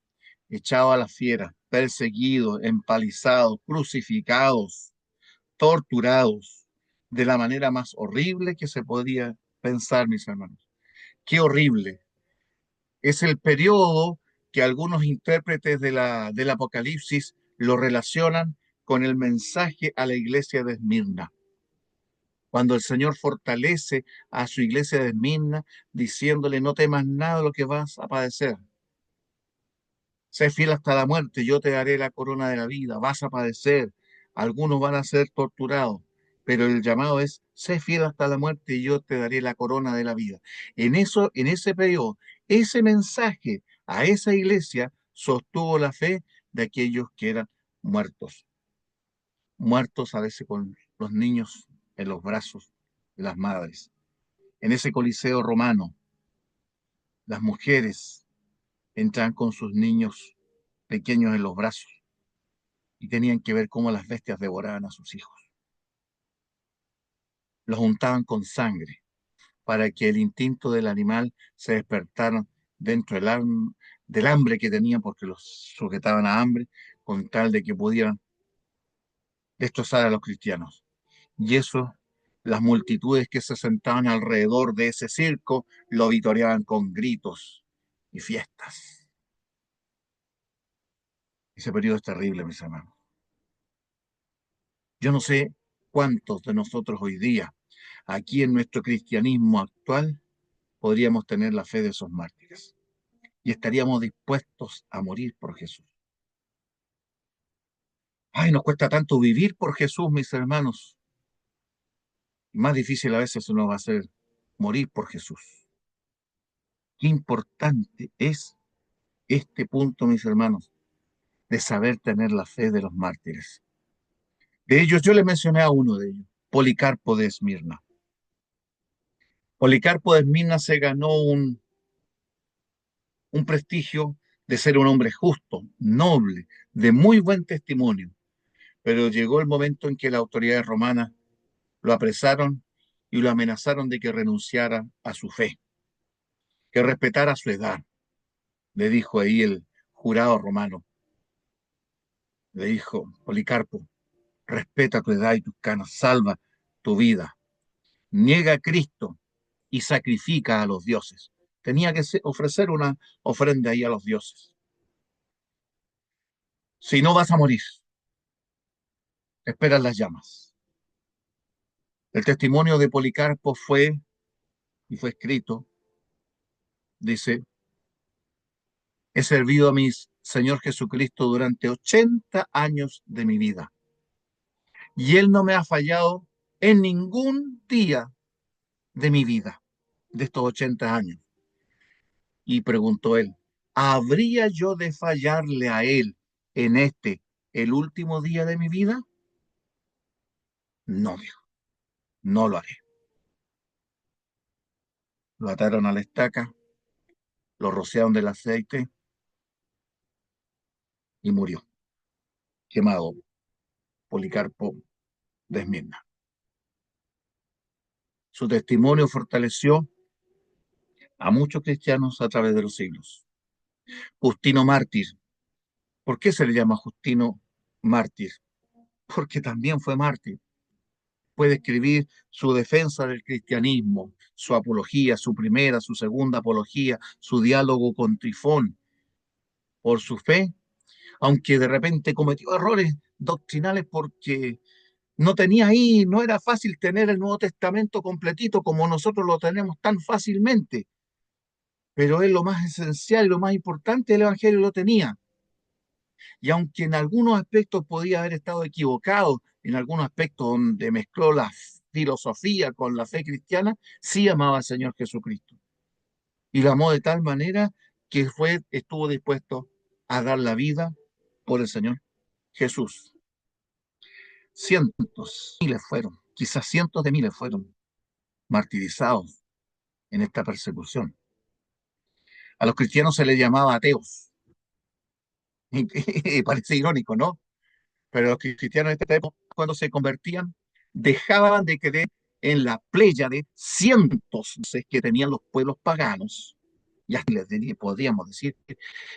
Speaker 1: echados a la fiera, perseguidos, empalizados, crucificados, torturados, de la manera más horrible que se podía pensar, mis hermanos. Qué horrible. Es el periodo que algunos intérpretes del Apocalipsis lo relacionan con el mensaje a la iglesia de Esmirna. Cuando el Señor fortalece a su iglesia de Esmirna, diciéndole, no temas nada de lo que vas a padecer. Sé fiel hasta la muerte, yo te daré la corona de la vida, vas a padecer, algunos van a ser torturados, pero el llamado es, sé fiel hasta la muerte y yo te daré la corona de la vida. En ese periodo, ese mensaje a esa iglesia sostuvo la fe de aquellos que eran muertos, muertos a veces con los niños en los brazos de las madres. En ese coliseo romano, las mujeres entran con sus niños pequeños en los brazos y tenían que ver cómo las bestias devoraban a sus hijos. Los untaban con sangre para que el instinto del animal se despertara dentro del hambre que tenían, porque los sujetaban a hambre, con tal de que pudieran destrozar a los cristianos. Y eso, las multitudes que se sentaban alrededor de ese circo lo vitoreaban con gritos y fiestas. Ese periodo es terrible, mis hermanos. Yo no sé cuántos de nosotros hoy día, aquí en nuestro cristianismo actual, podríamos tener la fe de esos mártires y estaríamos dispuestos a morir por Jesús. Ay, nos cuesta tanto vivir por Jesús, mis hermanos. Y más difícil a veces nos va a ser morir por Jesús. Qué importante es este punto, mis hermanos, de saber tener la fe de los mártires. De ellos, yo les mencioné a uno de ellos, Policarpo de Esmirna. Policarpo de Esmirna se ganó un prestigio de ser un hombre justo, noble, de muy buen testimonio, pero llegó el momento en que las autoridades romanas lo apresaron y lo amenazaron de que renunciara a su fe, que respetara su edad, le dijo ahí el jurado romano, le dijo, Policarpo, respeta tu edad y tus canas, salva tu vida, niega a Cristo y sacrifica a los dioses. Tenía que ofrecer una ofrenda ahí a los dioses. Si no vas a morir, esperan las llamas. El testimonio de Policarpo fue, y fue escrito, dice, he servido a mi Señor Jesucristo durante 80 años de mi vida, y Él no me ha fallado en ningún día de mi vida, de estos 80 años. Y preguntó él, ¿habría yo de fallarle a Él en este, el último día de mi vida? No, dijo, no lo haré. Lo ataron a la estaca, lo rociaron del aceite y murió, quemado, Policarpo de Esmirna. Su testimonio fortaleció a muchos cristianos a través de los siglos. Justino mártir. ¿Por qué se le llama Justino mártir? Porque también fue mártir. Puede escribir su defensa del cristianismo, su apología, su primera, su segunda apología, su diálogo con Trifón por su fe, aunque de repente cometió errores doctrinales porque no tenía ahí, no era fácil tener el Nuevo Testamento completito como nosotros lo tenemos tan fácilmente, pero él lo más esencial y lo más importante del Evangelio lo tenía. Y aunque en algunos aspectos podía haber estado equivocado, en algunos aspectos donde mezcló la filosofía con la fe cristiana, sí amaba al Señor Jesucristo. Y lo amó de tal manera que estuvo dispuesto a dar la vida por el Señor Jesús. Cientos, miles fueron, quizás cientos de miles fueron martirizados en esta persecución. A los cristianos se les llamaba ateos. Y parece irónico, ¿no? Pero los cristianos en esta época, cuando se convertían, dejaban de creer en la playa de cientos que tenían los pueblos paganos. Ya les podríamos decir,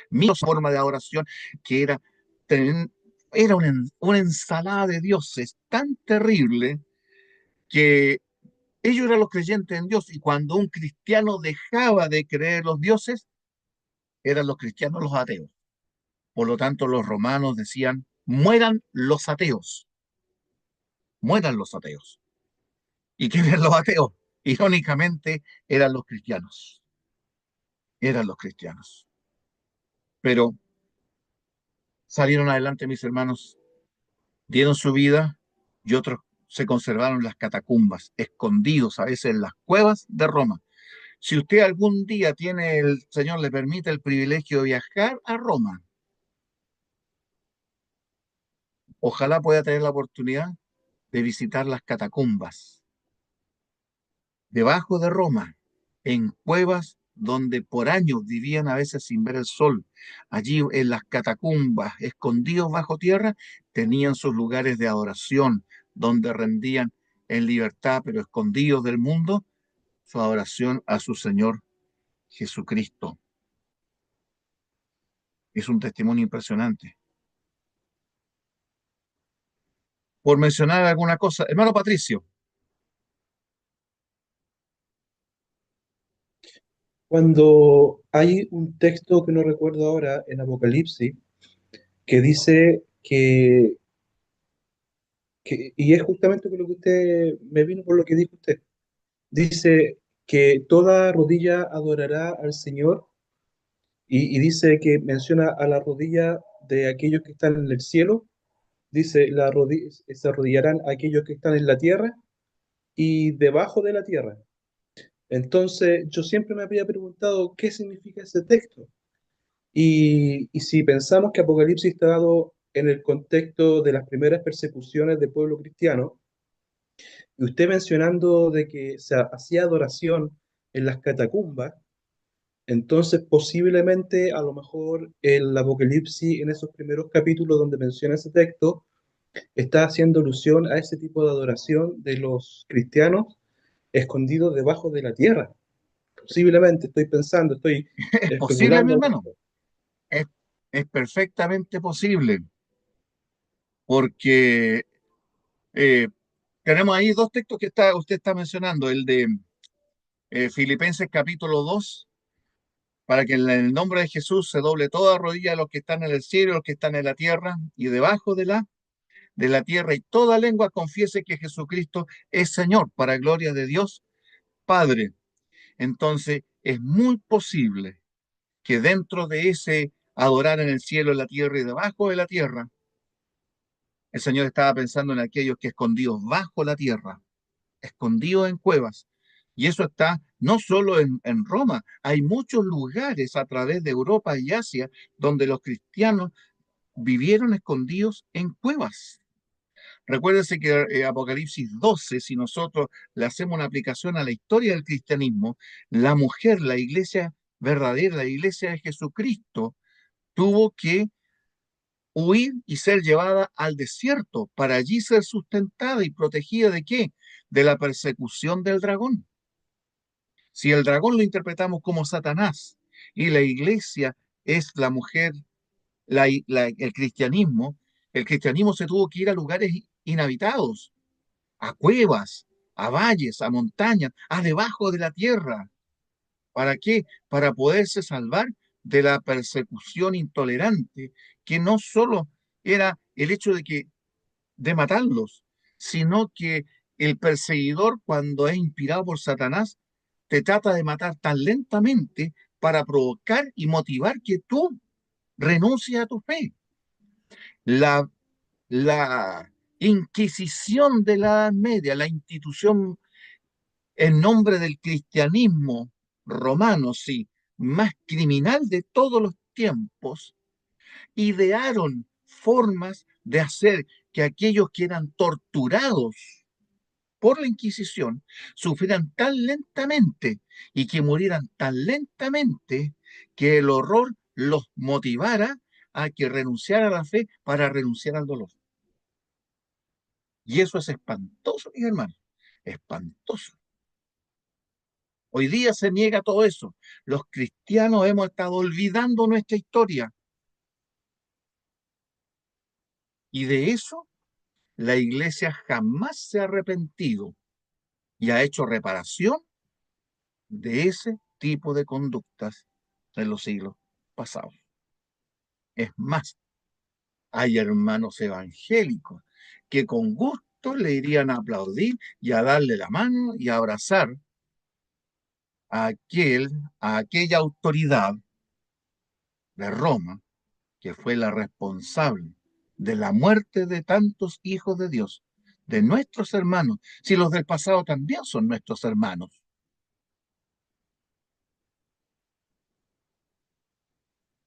Speaker 1: miles forma de adoración que era una ensalada de dioses tan terrible que ellos eran los creyentes en Dios y cuando un cristiano dejaba de creer en los dioses, eran los cristianos los ateos. Por lo tanto, los romanos decían, mueran los ateos. ¿Y quiénes eran los ateos? Irónicamente, eran los cristianos. Pero salieron adelante mis hermanos, dieron su vida y otros se conservaron en las catacumbas, escondidos a veces en las cuevas de Roma. Si usted algún día tiene, el Señor le permite el privilegio de viajar a Roma, ojalá pueda tener la oportunidad de visitar las catacumbas debajo de Roma, en cuevas donde por años vivían a veces sin ver el sol. Allí en las catacumbas, escondidos bajo tierra, tenían sus lugares de adoración, donde rendían en libertad, pero escondidos del mundo, su adoración a su Señor Jesucristo. Es un testimonio impresionante. Por mencionar alguna cosa, hermano Patricio,
Speaker 3: Cuando hay un texto que no recuerdo ahora en Apocalipsis que dice y es justamente por lo que usted me vino por lo que dijo usted, dice que toda rodilla adorará al Señor y dice que menciona a la rodilla de aquellos que están en el cielo, dice, se arrodillarán aquellos que están en la tierra y debajo de la tierra. Entonces, yo siempre me había preguntado qué significa ese texto. Y si pensamos que Apocalipsis está dado en el contexto de las primeras persecuciones del pueblo cristiano, y usted mencionando de que se hacía adoración en las catacumbas, entonces posiblemente a lo mejor el Apocalipsis en esos primeros capítulos donde menciona ese texto está haciendo alusión a ese tipo de adoración de los cristianos escondidos debajo de la tierra. Posiblemente, estoy pensando, estoy
Speaker 1: Es posible, mi
Speaker 3: especulando.
Speaker 1: hermano. Es, es perfectamente posible, porque eh, tenemos ahí dos textos que usted está mencionando, el de Filipenses capítulo 2, para que en el nombre de Jesús se doble toda rodilla de los que están en el cielo y los que están en la tierra y debajo de la tierra, y toda lengua confiese que Jesucristo es Señor, para gloria de Dios Padre. Entonces, es muy posible que dentro de ese adorar en el cielo, en la tierra y debajo de la tierra, el Señor estaba pensando en aquellos que escondidos bajo la tierra, escondidos en cuevas. Y eso está no solo en Roma, hay muchos lugares a través de Europa y Asia donde los cristianos vivieron escondidos en cuevas. Recuérdense que Apocalipsis 12, si nosotros le hacemos una aplicación a la historia del cristianismo, la mujer, la iglesia verdadera, la iglesia de Jesucristo, tuvo que huir y ser llevada al desierto para allí ser sustentada y protegida ¿de qué? De la persecución del dragón. Si el dragón lo interpretamos como Satanás y la iglesia es la mujer, el cristianismo se tuvo que ir a lugares inhabitados, a cuevas, a valles, a montañas, a debajo de la tierra. ¿Para qué? Para poderse salvar de la persecución intolerante, que no solo era el hecho de matarlos, sino que el perseguidor, cuando es inspirado por Satanás, te trata de matar tan lentamente para provocar y motivar que tú renuncies a tu fe. La, la Inquisición de la Edad Media, la institución en nombre del cristianismo romano, sí, más criminal de todos los tiempos, idearon formas de hacer que aquellos que eran torturados por la Inquisición sufrieran tan lentamente y que murieran tan lentamente que el horror los motivara a que renunciara a la fe para renunciar al dolor. Y eso es espantoso, mis hermanos, espantoso. Hoy día se niega todo eso. Los cristianos hemos estado olvidando nuestra historia y de eso la iglesia jamás se ha arrepentido y ha hecho reparación de ese tipo de conductas en los siglos pasados. Es más, hay hermanos evangélicos que con gusto le irían a aplaudir y a darle la mano y a abrazar a aquella autoridad de Roma que fue la responsable de la muerte de tantos hijos de Dios, de nuestros hermanos, si los del pasado también son nuestros hermanos,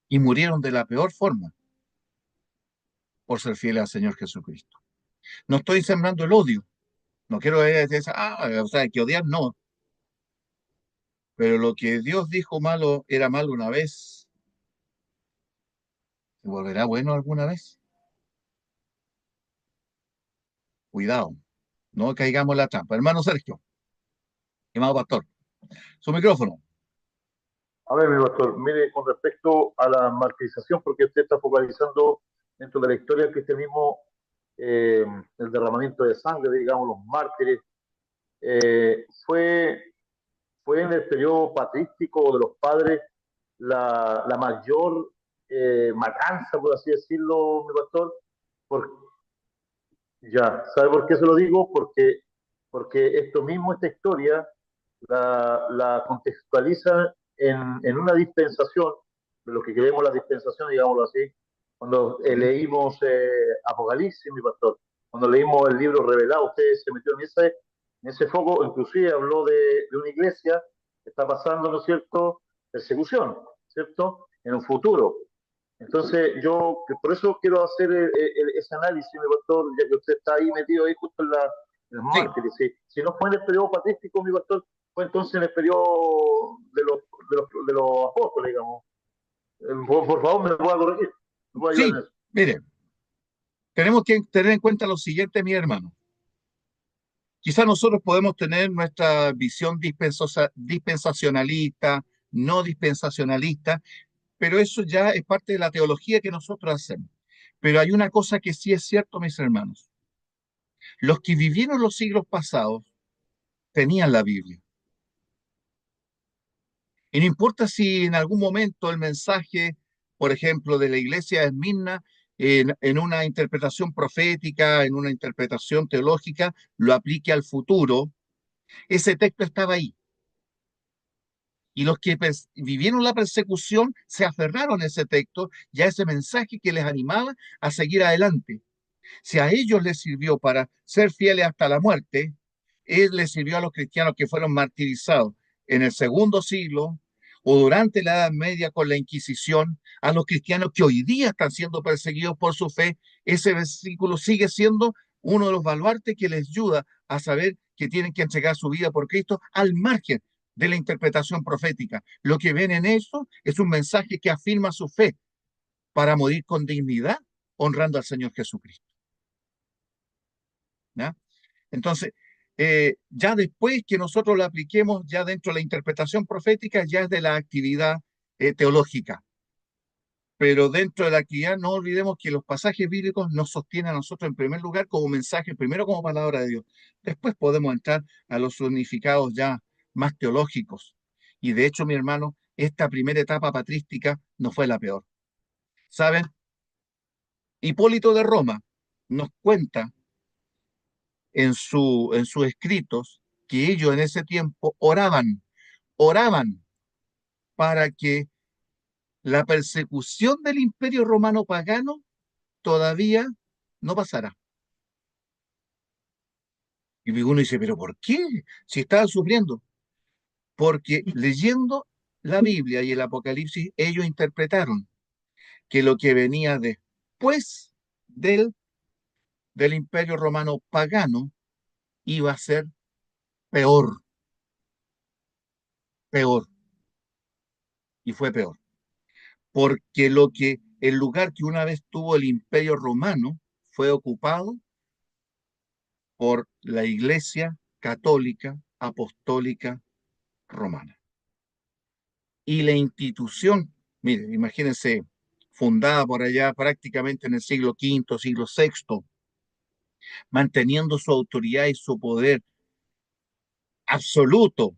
Speaker 1: y murieron de la peor forma por ser fieles al Señor Jesucristo. No estoy sembrando el odio, no quiero decir, o sea, que odiar no, pero lo que Dios dijo malo era malo una vez, ¿se volverá bueno alguna vez? Cuidado, no caigamos en la trampa. Hermano Sergio, estimado pastor, su micrófono.
Speaker 2: A ver, mi pastor, mire, con respecto a la martirización, porque usted está focalizando dentro de la historia del cristianismo, el derramamiento de sangre, digamos, los mártires, fue, fue en el periodo patrístico de los padres la mayor matanza, por así decirlo, mi pastor. Por, ya, ¿sabe por qué se lo digo? Porque esto mismo, esta historia, la contextualiza en una dispensación, de lo que queremos la dispensación, digámoslo así, Cuando
Speaker 1: ¿Mm?
Speaker 2: leímos Apocalipsis, mi pastor, cuando leímos el libro revelado, usted se metió en ese foco, inclusive habló de una iglesia que está pasando, ¿no es cierto?, persecución, ¿cierto?, en un futuro. Entonces, yo por eso quiero hacer ese análisis, mi pastor, ya que usted está ahí metido ahí justo en los
Speaker 1: Sí,
Speaker 2: mártires. Si no fue en el periodo patrístico, mi pastor, fue entonces en el periodo de los apóstoles, digamos. Por favor, me pueda corregir, me pueda ayudar en
Speaker 1: sí,
Speaker 2: eso.
Speaker 1: mire, tenemos que tener en cuenta lo siguiente, mi hermano. Quizá nosotros podemos tener nuestra visión dispensacionalista, no dispensacionalista, pero eso ya es parte de la teología que nosotros hacemos. Pero hay una cosa que sí es cierto, mis hermanos. Los que vivieron los siglos pasados tenían la Biblia. Y no importa si en algún momento el mensaje, por ejemplo, de la iglesia de Esmirna, en una interpretación profética, en una interpretación teológica, lo aplique al futuro, ese texto estaba ahí. Y los que vivieron la persecución se aferraron a ese texto y a ese mensaje que les animaba a seguir adelante. Si a ellos les sirvió para ser fieles hasta la muerte, él les sirvió a los cristianos que fueron martirizados en el segundo siglo o durante la Edad Media con la Inquisición, a los cristianos que hoy día están siendo perseguidos por su fe. Ese versículo sigue siendo uno de los baluartes que les ayuda a saber que tienen que entregar su vida por Cristo al margen de la interpretación profética. Lo que ven en eso es un mensaje que afirma su fe para morir con dignidad, honrando al Señor Jesucristo. ¿Ya? Entonces, ya después que nosotros lo apliquemos ya dentro de la interpretación profética, ya es de la actividad teológica. Pero dentro de la actividad no olvidemos que los pasajes bíblicos nos sostienen a nosotros en primer lugar como mensaje, primero como palabra de Dios. Después podemos entrar a los significados ya más teológicos. Y de hecho, mi hermano, esta primera etapa patrística no fue la peor. ¿Saben? Hipólito de Roma nos cuenta en sus escritos que ellos en ese tiempo oraban para que la persecución del imperio romano pagano todavía no pasara. Y uno dice, ¿pero por qué? Si estaban sufriendo. Porque leyendo la Biblia y el Apocalipsis, ellos interpretaron que lo que venía después del imperio romano pagano iba a ser peor, peor, y fue peor. Porque el lugar que una vez tuvo el imperio romano fue ocupado por la Iglesia Católica Apostólica Romana. Y la institución, mire, imagínense, fundada por allá prácticamente en el siglo V, siglo VI, manteniendo su autoridad y su poder absoluto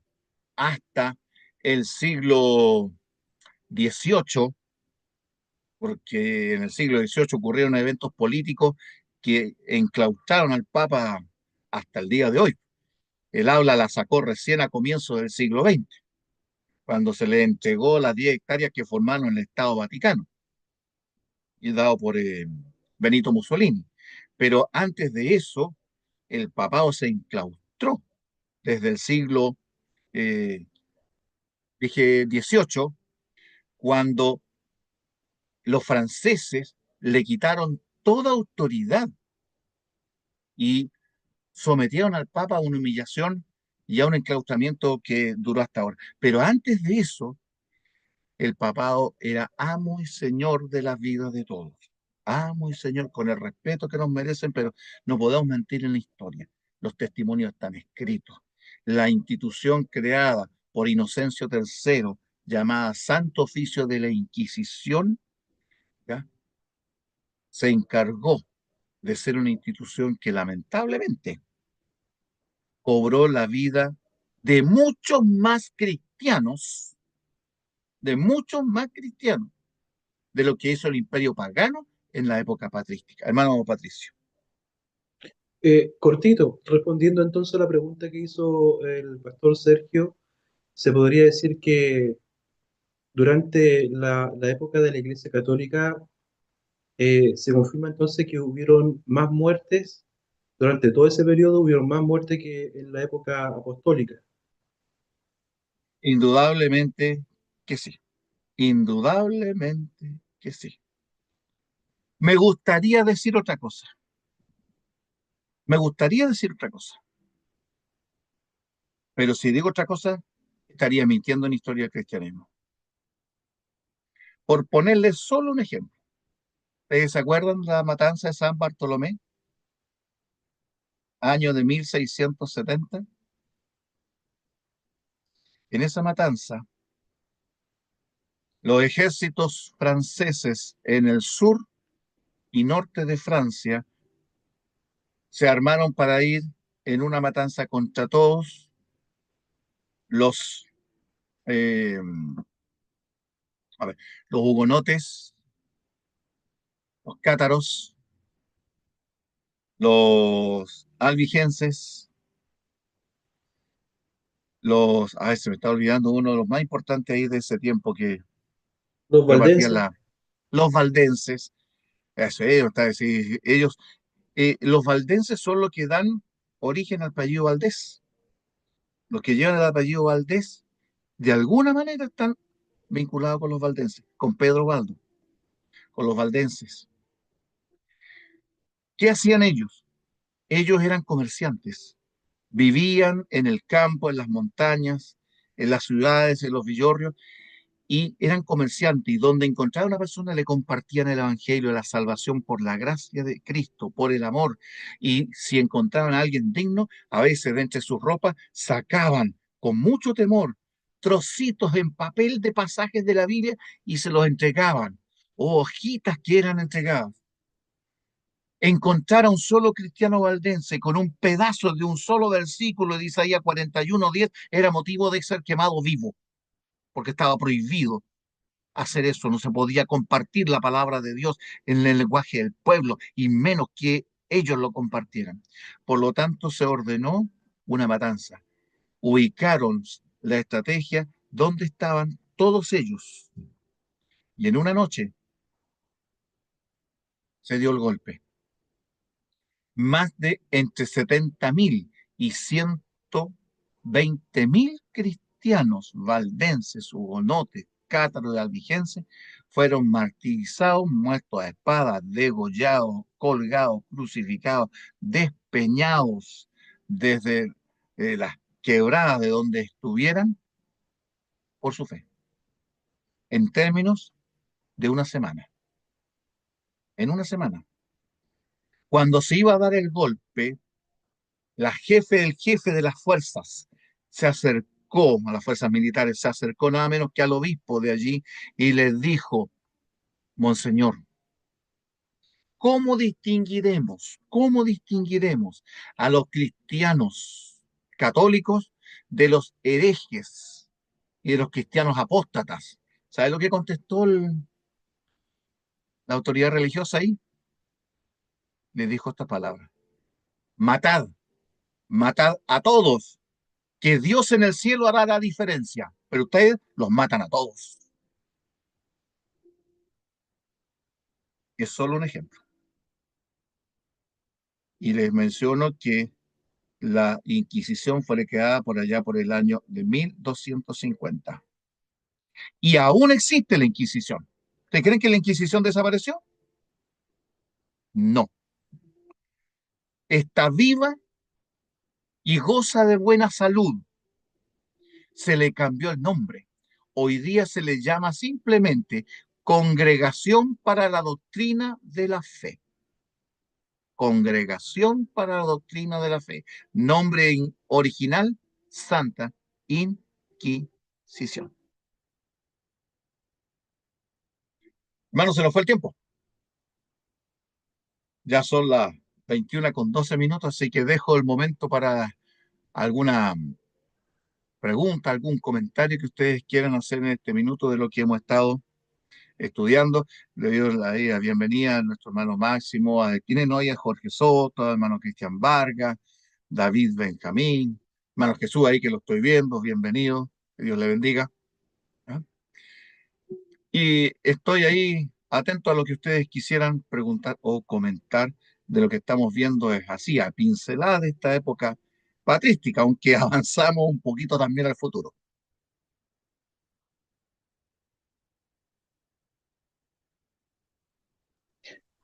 Speaker 1: hasta el siglo XVIII, porque en el siglo XVIII ocurrieron eventos políticos que enclaustraron al Papa hasta el día de hoy. El habla la sacó recién a comienzos del siglo XX, cuando se le entregó las 10 hectáreas que formaron el Estado Vaticano, y dado por Benito Mussolini. Pero antes de eso, el papado se enclaustró desde el siglo, eh, dije, XVIII, cuando los franceses le quitaron toda autoridad y sometieron al Papa a una humillación y a un enclaustramiento que duró hasta ahora. Pero antes de eso, el papado era amo y señor de las vidas de todos. Amo y señor con el respeto que nos merecen, pero no podemos mentir en la historia. Los testimonios están escritos. La institución creada por Inocencio III, llamada Santo Oficio de la Inquisición, ¿ya? Se encargó de ser una institución que lamentablemente cobró la vida de muchos más cristianos, de muchos más cristianos, de lo que hizo el imperio pagano en la época patrística. Hermano Patricio.
Speaker 3: Cortito, respondiendo entonces a la pregunta que hizo el pastor Sergio, se podría decir que durante la época de la Iglesia Católica Se confirma entonces que hubieron más muertes, durante todo ese periodo hubieron más muertes que en la época apostólica.
Speaker 1: Indudablemente que sí. Indudablemente que sí. Me gustaría decir otra cosa. Me gustaría decir otra cosa. Pero si digo otra cosa, estaría mintiendo en historia del cristianismo. Por ponerles solo un ejemplo. ¿Ustedes se acuerdan de la matanza de San Bartolomé? Año de 1670. En esa matanza, los ejércitos franceses en el sur y norte de Francia se armaron para ir en una matanza contra todos los, eh, a ver, los hugonotes, los cátaros, los albigenses, a ver, se me está olvidando uno de los más importantes ahí de ese tiempo que
Speaker 3: Los
Speaker 1: repartían
Speaker 3: valdenses,
Speaker 1: los valdenses. Eso, ellos, los valdenses son los que dan origen al apellido Valdés. Los que llevan el apellido Valdés, de alguna manera están vinculados con los valdenses, con Pedro Baldo, con los valdenses. ¿Qué hacían ellos? Ellos eran comerciantes, vivían en el campo, en las montañas, en las ciudades, en los villorrios, y eran comerciantes, y donde encontraban a una persona le compartían el evangelio, la salvación por la gracia de Cristo, por el amor. Y si encontraban a alguien digno, a veces de entre sus ropas sacaban con mucho temor trocitos en papel de pasajes de la Biblia y se los entregaban, o hojitas que eran entregadas. Encontrar a un solo cristiano valdense con un pedazo de un solo versículo de Isaías 41:10 era motivo de ser quemado vivo, porque estaba prohibido hacer eso, no se podía compartir la palabra de Dios en el lenguaje del pueblo, y menos que ellos lo compartieran. Por lo tanto, se ordenó una matanza. Ubicaron la estrategia donde estaban todos ellos, y en una noche se dio el golpe. Más de entre 70.000 y 120.000 cristianos valdenses, hugonotes, cátaros y albigenses fueron martirizados, muertos a espada, degollados, colgados, crucificados, despeñados desde las quebradas de donde estuvieran por su fe, en términos de una semana. En una semana. Cuando se iba a dar el golpe, el jefe de las fuerzas se acercó a las fuerzas militares, se acercó nada menos que al obispo de allí y les dijo: Monseñor, cómo distinguiremos a los cristianos católicos de los herejes y de los cristianos apóstatas? ¿Sabe lo que contestó la autoridad religiosa ahí? Le dijo esta palabra: matad, matad a todos, que Dios en el cielo hará la diferencia, pero ustedes los matan a todos. Es solo un ejemplo. Y les menciono que la Inquisición fue creada por allá por el año de 1250. Y aún existe la Inquisición. ¿Ustedes creen que la Inquisición desapareció? No. Está viva y goza de buena salud. Se le cambió el nombre. Hoy día se le llama simplemente Congregación para la Doctrina de la Fe. Congregación para la Doctrina de la Fe. Nombre original: Santa Inquisición. Hermano, se nos fue el tiempo. Ya son las 21:12, así que dejo el momento para alguna pregunta, algún comentario que ustedes quieran hacer en este minuto de lo que hemos estado estudiando. Le doy la bienvenida a nuestro hermano Máximo, a quienes no hay, a Jorge Soto, a hermano Cristian Vargas, David Benjamín, hermano Jesús ahí que lo estoy viendo, bienvenido, que Dios le bendiga. ¿Ah? Y estoy ahí atento a lo que ustedes quisieran preguntar o comentar de lo que estamos viendo. Es así, a pinceladas de esta época patrística, aunque avanzamos un poquito también al futuro.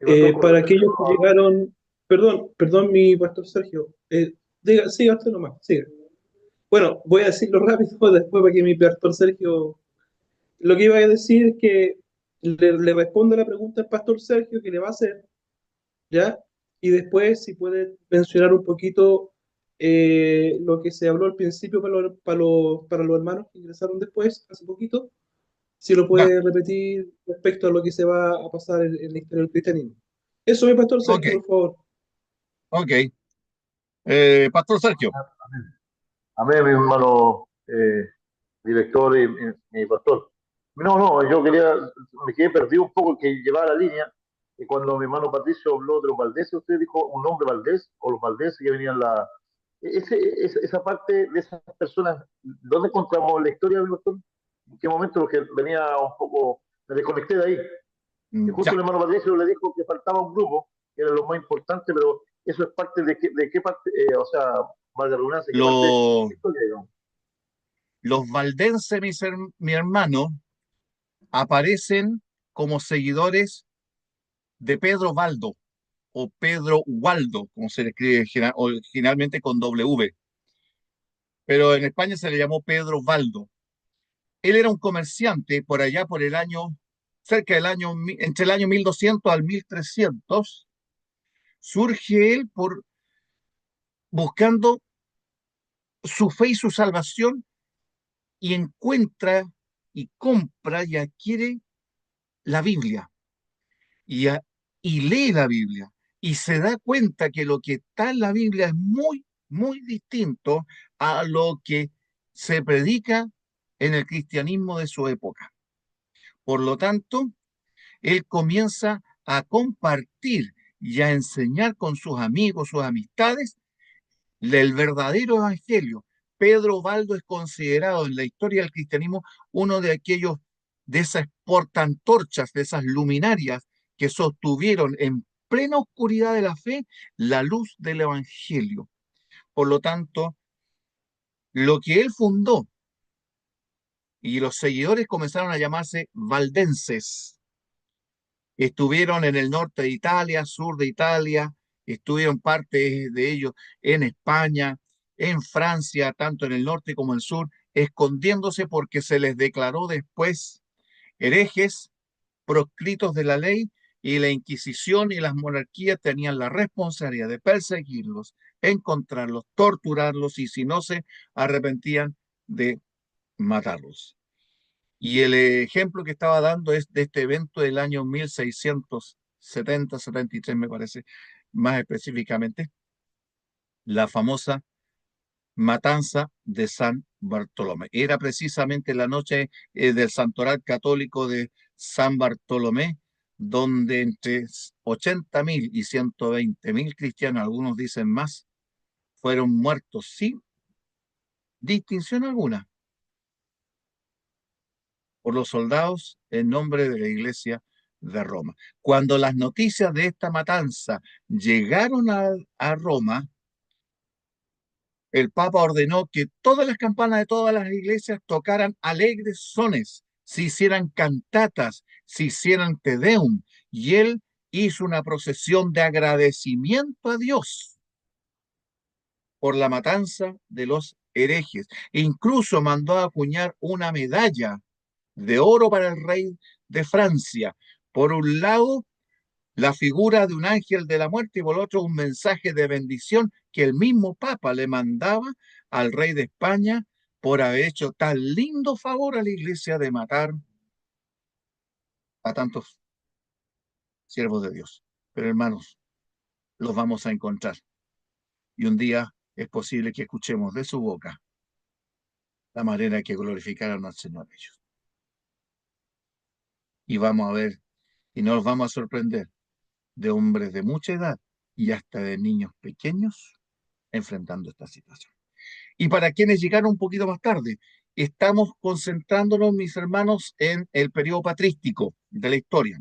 Speaker 2: Mi pastor, con
Speaker 3: Para
Speaker 2: respecto
Speaker 3: aquellos que llegaron, perdón, mi pastor Sergio, siga usted nomás, siga. Bueno, voy a decirlo rápido después para que mi pastor Sergio, lo que iba a decir es que le responda la pregunta al pastor Sergio que le va a hacer, ¿ya? Y después, si puede mencionar un poquito lo que se habló al principio para los hermanos que ingresaron después, hace poquito, si lo
Speaker 1: Ya,
Speaker 3: puede repetir respecto a lo que se va a pasar en la historia del cristianismo. Eso, mi pastor
Speaker 1: ok,
Speaker 3: Sergio, por favor.
Speaker 1: ok. Pastor Sergio,
Speaker 2: amén, mi hermano director y mi pastor. No, no, yo quería, me quedé perdido un poco que llevaba la línea. Y cuando mi hermano Patricio habló de los Valdeses, usted dijo un nombre Valdés o los Valdeses que venían la. Esa parte de esas personas, ¿dónde encontramos la historia, mi pastor? ¿En qué momento? Porque venía un poco, me desconecté de ahí. Y justo
Speaker 1: ya.
Speaker 2: el hermano Patricio le dijo que faltaba un grupo, que era lo más importante, pero eso es parte de qué parte, o sea, más de redundancia, qué parte de
Speaker 1: Lo-
Speaker 2: qué historia, digamos.
Speaker 1: los valdenses, mi hermano, aparecen como seguidores de Pedro Valdo o Pedro Waldo, como se le escribe originalmente con W, pero en España se le llamó Pedro Valdo. Él era un comerciante por allá por el año, cerca del año, entre el año 1200 al 1300. Surge él por buscando su fe y su salvación y encuentra y compra y adquiere la Biblia y, y lee la Biblia y se da cuenta que lo que está en la Biblia es muy, muy distinto a lo que se predica en el cristianismo de su época. Por lo tanto, él comienza a compartir y a enseñar con sus amigos, sus amistades, el verdadero evangelio. Pedro Baldo es considerado en la historia del cristianismo uno de aquellos, de esas portantorchas, de esas luminarias que sostuvieron en plena oscuridad de la fe la luz del evangelio. Por lo tanto, lo que él fundó y los seguidores comenzaron a llamarse valdenses. Estuvieron en el norte de Italia, sur de Italia, estuvieron parte de ellos en España, en Francia, tanto en el norte como en el sur, escondiéndose porque se les declaró después herejes, proscritos de la ley, y la Inquisición y las monarquías tenían la responsabilidad de perseguirlos, encontrarlos, torturarlos y si no se arrepentían de matarlos. Y el ejemplo que estaba dando es de este evento del año 1670-73, me parece, más específicamente, la famosa matanza de San Bartolomé. Era precisamente la noche del santoral católico de San Bartolomé, donde entre 80.000 y 120.000 cristianos, algunos dicen más, fueron muertos sin distinción alguna por los soldados en nombre de la Iglesia de Roma. Cuando las noticias de esta matanza llegaron a Roma, el Papa ordenó que todas las campanas de todas las iglesias tocaran alegres sones, se hicieran cantatas, se hicieran te deum, y él hizo una procesión de agradecimiento a Dios por la matanza de los herejes. E incluso mandó a acuñar una medalla de oro para el rey de Francia. Por un lado, la figura de un ángel de la muerte y por otro un mensaje de bendición que el mismo Papa le mandaba al rey de España por haber hecho tan lindo favor a la iglesia de matar a tantos siervos de Dios. Pero hermanos, los vamos a encontrar y un día es posible que escuchemos de su boca la manera que glorificaron al Señor ellos. Y vamos a ver y nos vamos a sorprender de hombres de mucha edad y hasta de niños pequeños enfrentando esta situación. Y para quienes llegaron un poquito más tarde, estamos concentrándonos, mis hermanos, en el periodo patrístico de la historia.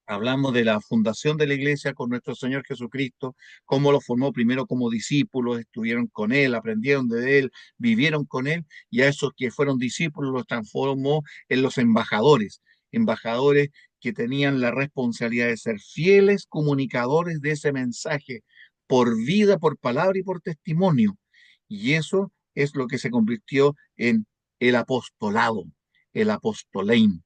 Speaker 1: Hablamos de la fundación de la iglesia con nuestro Señor Jesucristo, cómo lo formó primero como discípulos, estuvieron con Él, aprendieron de Él, vivieron con Él, y a esos que fueron discípulos los transformó en los embajadores, embajadores que tenían la responsabilidad de ser fieles comunicadores de ese mensaje, por vida, por palabra y por testimonio. Y eso es lo que se convirtió en el apostolado, el apostolein,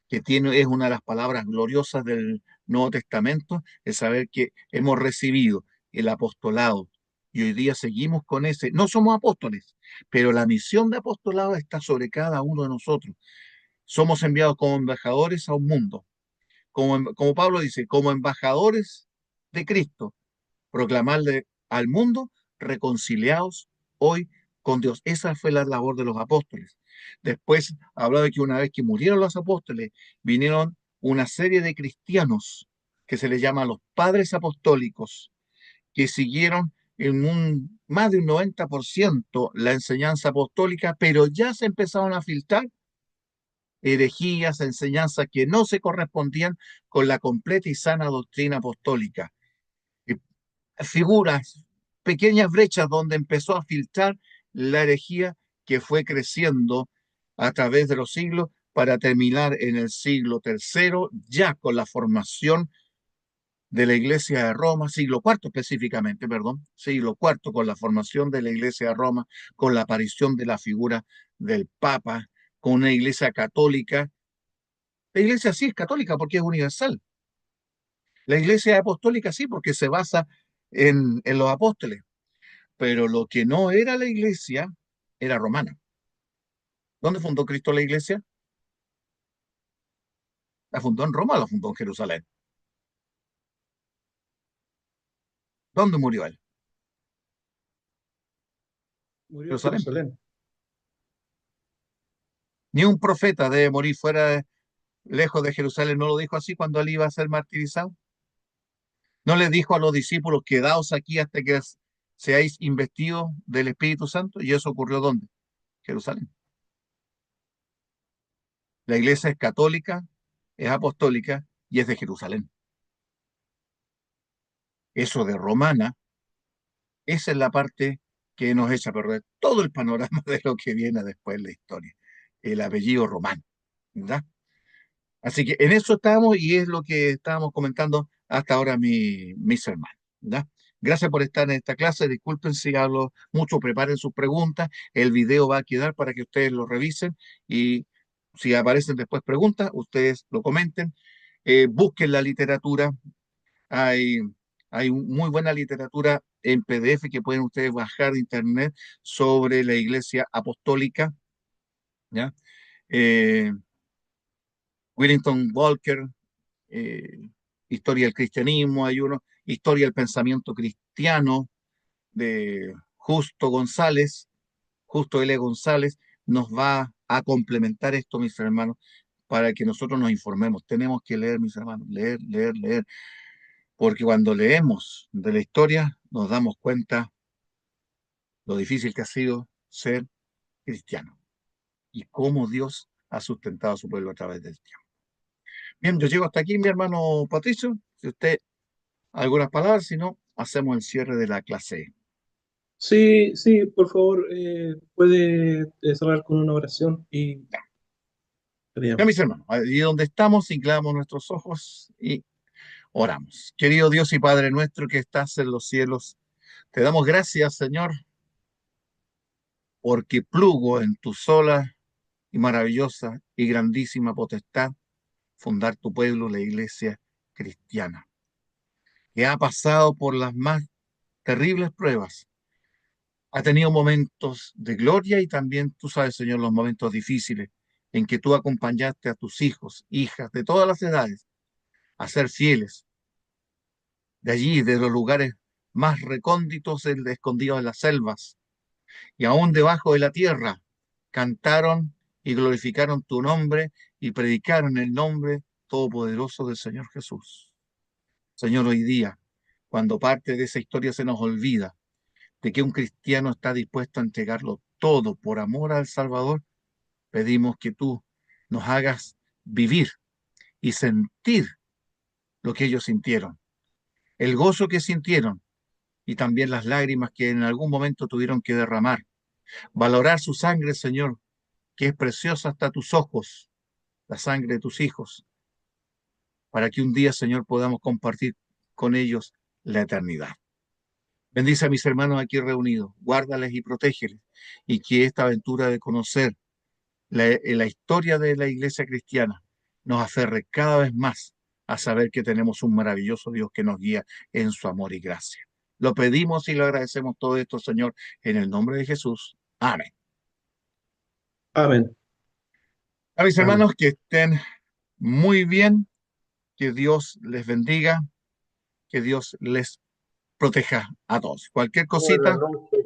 Speaker 1: que tiene, es una de las palabras gloriosas del Nuevo Testamento, el saber que hemos recibido el apostolado y hoy día seguimos con ese. No somos apóstoles, pero la misión de apostolado está sobre cada uno de nosotros. Somos enviados como embajadores a un mundo, como Pablo dice, como embajadores de Cristo, proclamarle al mundo reconciliados hoy con Dios. Esa fue la labor de los apóstoles. Después hablaba de que una vez que murieron los apóstoles, vinieron una serie de cristianos que se les llama los padres apostólicos, que siguieron en más de un 90% la enseñanza apostólica, pero ya se empezaron a filtrar herejías, enseñanzas que no se correspondían con la completa y sana doctrina apostólica. Figuras, pequeñas brechas donde empezó a filtrar la herejía que fue creciendo a través de los siglos para terminar en el siglo tercero, ya con la formación de la Iglesia de Roma, siglo cuarto específicamente, perdón, siglo cuarto, con la formación de la Iglesia de Roma, con la aparición de la figura del Papa, con una Iglesia católica. La Iglesia sí es católica porque es universal. La Iglesia apostólica sí porque se basa en los apóstoles, pero lo que no era la iglesia era romana. ¿Dónde fundó Cristo la iglesia? ¿La fundó en Roma o la fundó en Jerusalén? ¿Dónde murió él?
Speaker 3: Murió en
Speaker 1: Jerusalén.
Speaker 3: Jerusalén.
Speaker 1: Ni un profeta debe morir fuera, lejos de Jerusalén. ¿No lo dijo así cuando él iba a ser martirizado? ¿No le dijo a los discípulos, quedaos aquí hasta que seáis investidos del Espíritu Santo? ¿Y eso ocurrió dónde? Jerusalén. La iglesia es católica, es apostólica y es de Jerusalén. Eso de romana, esa es la parte que nos echa a perder todo el panorama de lo que viene después en la historia, el apellido romano, ¿verdad? Así que en eso estamos y es lo que estábamos comentando hasta ahora mis hermanos, ¿verdad? Gracias por estar en esta clase. Disculpen si hablo mucho, preparen sus preguntas. El video va a quedar para que ustedes lo revisen y si aparecen después preguntas, ustedes lo comenten. Busquen la literatura. Hay, hay muy buena literatura en PDF que pueden ustedes bajar de internet sobre la Iglesia Apostólica, ¿ya? Eh, Willington Walker, eh, Historia del Cristianismo, hay uno, Historia del Pensamiento Cristiano de Justo L. González, nos va a complementar esto, mis hermanos, para que nosotros nos informemos. Tenemos que leer, mis hermanos, leer, leer, leer, porque cuando leemos de la historia nos damos cuenta lo difícil que ha sido ser cristiano y cómo Dios ha sustentado a su pueblo a través del tiempo. Bien, yo llego hasta aquí, mi hermano Patricio. Si usted algunas palabras, si no, hacemos el cierre de la clase.
Speaker 3: Sí, sí, por favor, puede cerrar con una oración y
Speaker 1: Ya,
Speaker 3: terminamos.
Speaker 1: mis hermanos, allí donde estamos, inclinamos nuestros ojos y oramos. Querido Dios y Padre nuestro que estás en los cielos, te damos gracias, Señor, porque plugo en tu sola y maravillosa y grandísima potestad fundar tu pueblo, la iglesia cristiana, que ha pasado por las más terribles pruebas. Ha tenido momentos de gloria y también, tú sabes, Señor, los momentos difíciles en que tú acompañaste a tus hijos, hijas de todas las edades a ser fieles. De allí, de los lugares más recónditos, escondidos en las selvas y aún debajo de la tierra, cantaron y glorificaron tu nombre y predicaron el nombre todopoderoso del Señor Jesús. Señor, hoy día, cuando parte de esa historia se nos olvida de que un cristiano está dispuesto a entregarlo todo por amor al Salvador, pedimos que tú nos hagas vivir y sentir lo que ellos sintieron, el gozo que sintieron y también las lágrimas que en algún momento tuvieron que derramar. Valorar su sangre, Señor, que es preciosa hasta tus ojos, la sangre de tus hijos, para que un día, Señor, podamos compartir con ellos la eternidad. Bendice a mis hermanos aquí reunidos, guárdales y protégeles, y que esta aventura de conocer la historia de la iglesia cristiana nos aferre cada vez más a saber que tenemos un maravilloso Dios que nos guía en su amor y gracia. Lo pedimos y lo agradecemos todo esto, Señor, en el nombre de Jesús. Amén.
Speaker 3: Amén.
Speaker 1: A mis
Speaker 3: Amén.
Speaker 1: hermanos, que estén muy bien, que Dios les bendiga, que Dios les proteja a todos. Cualquier
Speaker 2: Buenas
Speaker 1: cosita,
Speaker 2: noches.